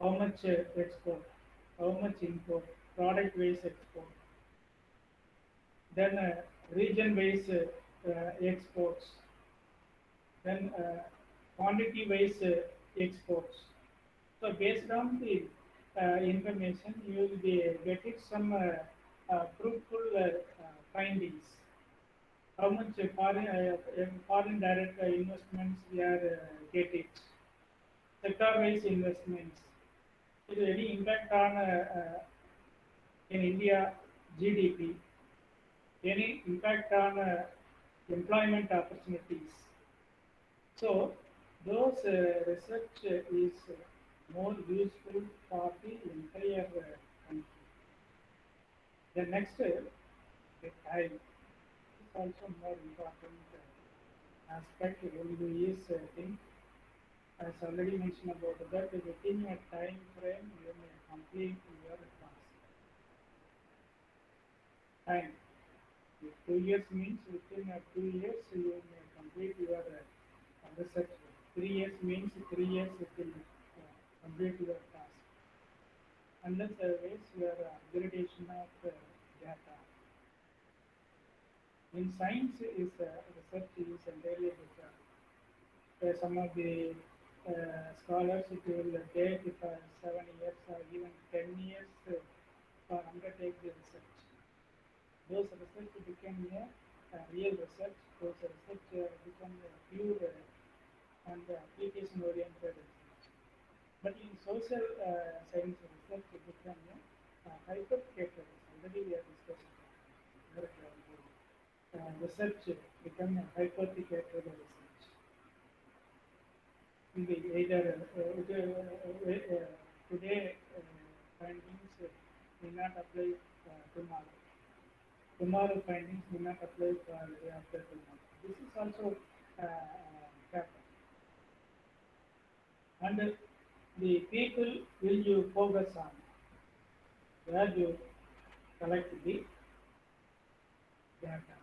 How much export, how much import, product wise export. Then region wise exports. Then quantity wise exports. So based on the information, you will be getting some fruitful findings. How much foreign direct investments we are getting, sector-wise investments. Is there any impact on in India GDP? Any impact on employment opportunities? So those research is more useful for the entire country. The next, the time is also more important aspect when we use thing. As already mentioned about that, within a time frame you may complete your task. Time. If 2 years means within 2 years you may complete your research. 3 years means 3 years it will complete your task. Unless ways your upgradation of data. In science is research is entirely different. Some of the scholars it will take 7 years or even 10 years for undertake the research. Those research become a real research. Those research become pure and application oriented research. But in social science research it become hypothetical. Already we are discussing research become a hypothetical research. Either today findings may not apply tomorrow. Tomorrow findings may not apply for after tomorrow. This is also happen. And the people will you focus on where you collect the data.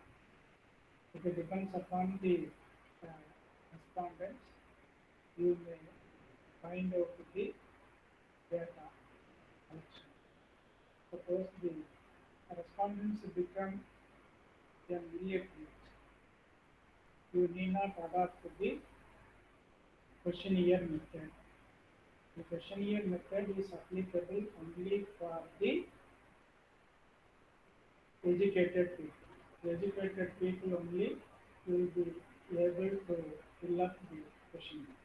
It depends upon the respondents. You may find out the data collection. Suppose the respondents become an illiterate. You need not adopt the questionnaire method. The questionnaire method is applicable only for the educated people. The educated people only will be able to fill up the questionnaire.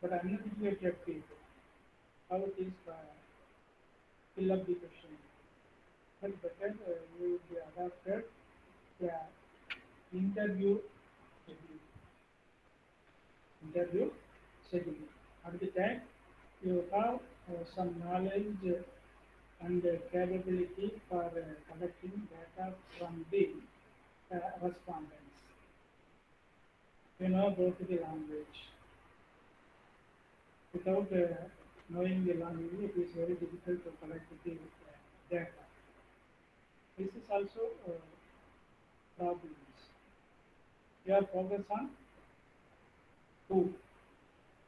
But uneducated people, how it is fill up the questionnaire. But better you will be adopted the interview schedule. At the time you have some knowledge and capability for collecting data from the respondents. You know about the language. Without knowing the language, it is very difficult to collect the data. This is also problems. You are focused on who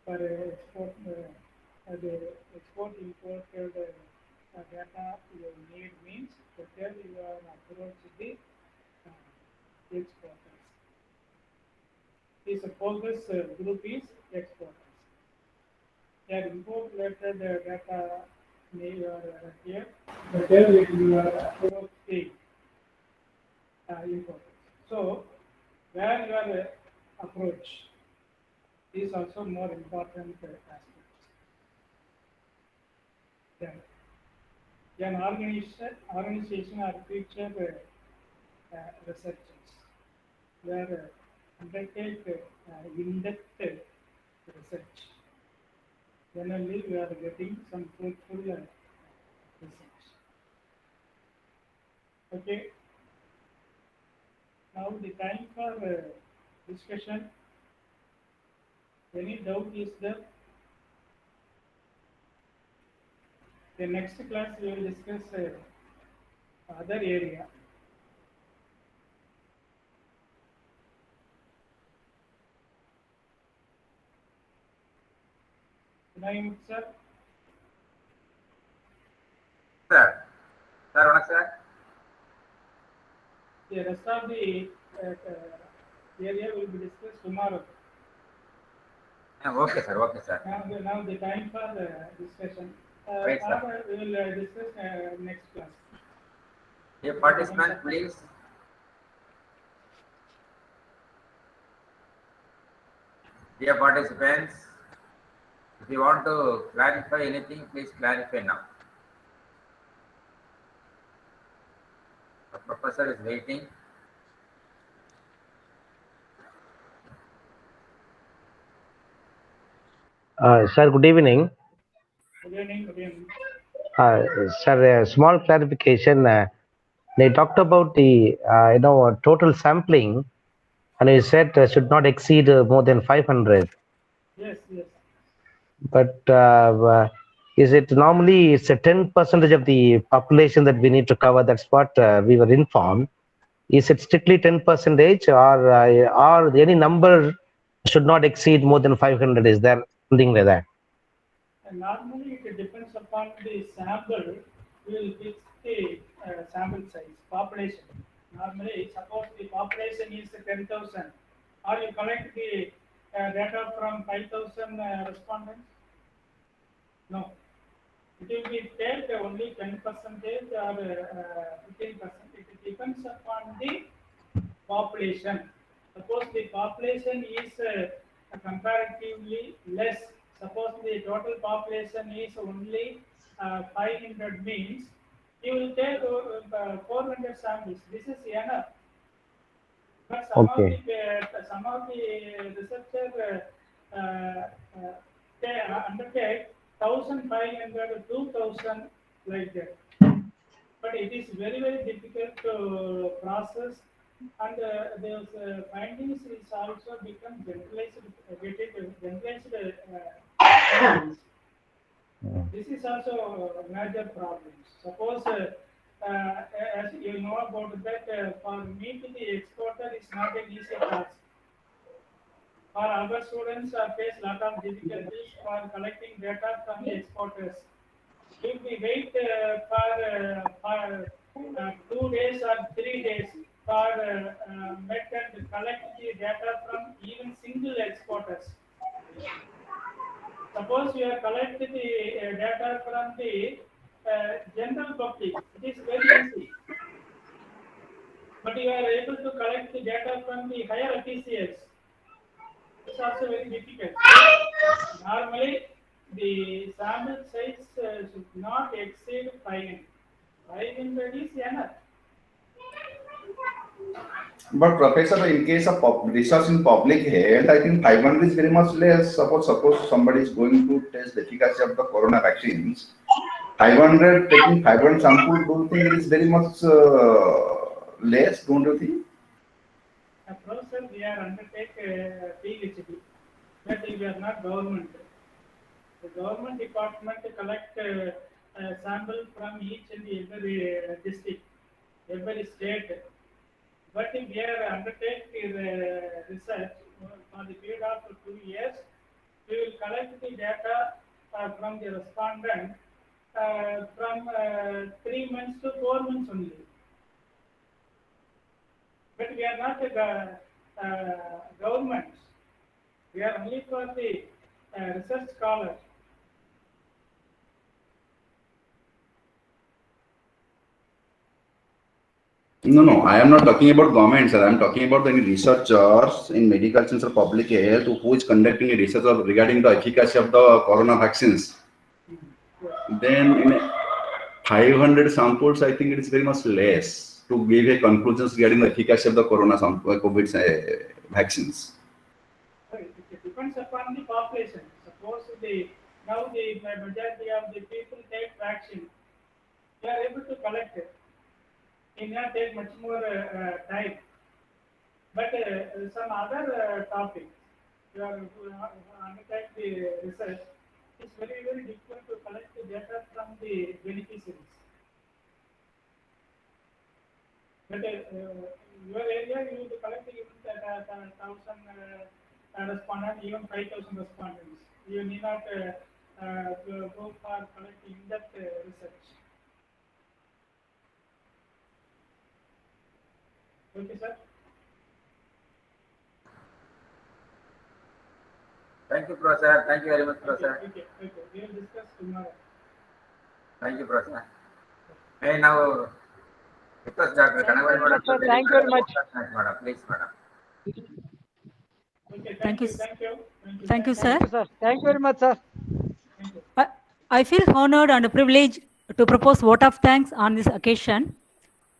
for export, the export imported data you need means whether you are approach the exporters. This focus group is exporters. Their import related data may you are here, whether you are approach the importers. So, where your approach is also more important aspect. Then, an organization or future researchers where undertake in-depth research. Generally, we are getting some fruitful research. Okay. Now the time for discussion. Any doubt is there? The next class we will discuss other area. Naim sir, Sir. Sir, what, sir? the rest of the area will be discussed tomorrow. Okay, sir. Okay, sir. Now the time for discussion. Right, sir. Or we will discuss next class. Dear participants, please. Dear participants, if you want to clarify anything, please clarify now. The professor is waiting. Sir, good evening. Good evening. Good evening. Sir, a small clarification. They talked about the total sampling, and you said should not exceed more than 500. Yes, yes. But is it normally it's a 10% of the population that we need to cover? That's what we were informed. Is it strictly 10%, or any number should not exceed more than 500? Is there something like that? And normally it depends upon the sample. We will fix the sample size, population. Normally, suppose the population is 10,000, or you collect the data from 5,000 respondents. No, it will be take only 10% or 15%. It depends upon the population. Suppose the population is comparatively less. Suppose the total population is only 500 means you will take 400 samples. This is enough. But Okay. some of the researchers they undertake 1,500, 2,000 like that. But it is very, very difficult to process, and those findings is also become generalized findings. This is also a major problem. Suppose, as you know about that, for me to the exporter is not an easy task. For our students face lot of difficulties for collecting data from the exporters. If we wait for 2 days or 3 days for met and collect the data from even single exporters. Suppose you are collecting the data from the general public, it is very easy. But you are able to collect the data from the higher officials. It's also very difficult. So normally the sample size should not exceed 500. 500 is enough. But Professor, in case of research in public health, I think 500 is very much less. Suppose somebody is going to test the efficacy of the corona vaccines, 500 taking 500 sample, do you think it is very much less? Don't you think? Professor, we are undertake PhD, but we are not government. The government department collect sample from each and every district, every state. But if we are undertake research for the period of 2 years, we will collect the data from the respondent from 3 months to 4 months only. But we are not government. We are only for the research scholars. No. I am not talking about government, sir. I am talking about any researchers in medical science or public health who is conducting a research regarding the efficacy of the corona vaccines. Then in 500 samples, I think it is very much less to give a conclusions regarding the efficacy of the COVID vaccines. It depends upon the population. Suppose now the majority of the people take vaccine, they are able to collect it. It may not take much more time. But some other topics, you are undertake the research, it's very, very difficult to collect the data from the beneficiaries. But your area, you will collect even 1,000 respondents, even 5,000 respondents. You need not go for collecting in-depth research. Okay, sir. Thank you, Professor. Thank you very much, Professor. Okay. We will discuss tomorrow. Thank you, Professor. May I now request Dr. Kanagari Madam to Thank you very much. Madam, please, madam. Okay, Thank you. Thank you, Thank you, sir. Thank you, sir. Thank you very much, sir. Thank you. I feel honored and privileged to propose vote of thanks on this occasion.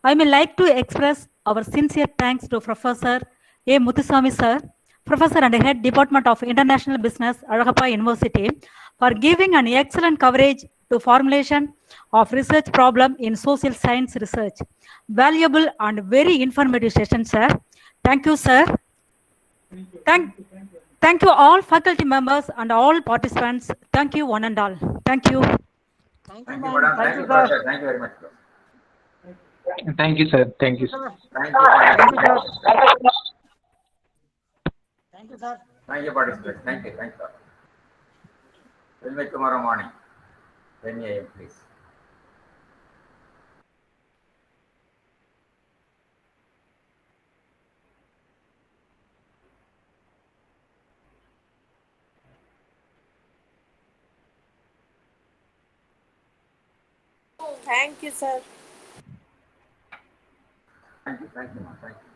I may like to express our sincere thanks to Professor A. Muthuswamy, sir, Professor and Head Department of International Business, Alagappa University, for giving an excellent coverage to formulation of research problem in social science research. Valuable and very informative session, sir. Thank you, sir. Thank you all faculty members and all participants. Thank you one and all. Thank you. Thank you, madam. Thank you, Professor. Thank you very much, Professor. Thank you, sir. Thank you, sir. Thank you, participants. Thank you, sir. Thank you, participants. Thank you. We'll meet tomorrow morning, 10 a.m., please. Thank you, sir. Thank you, ma'am. Thank you.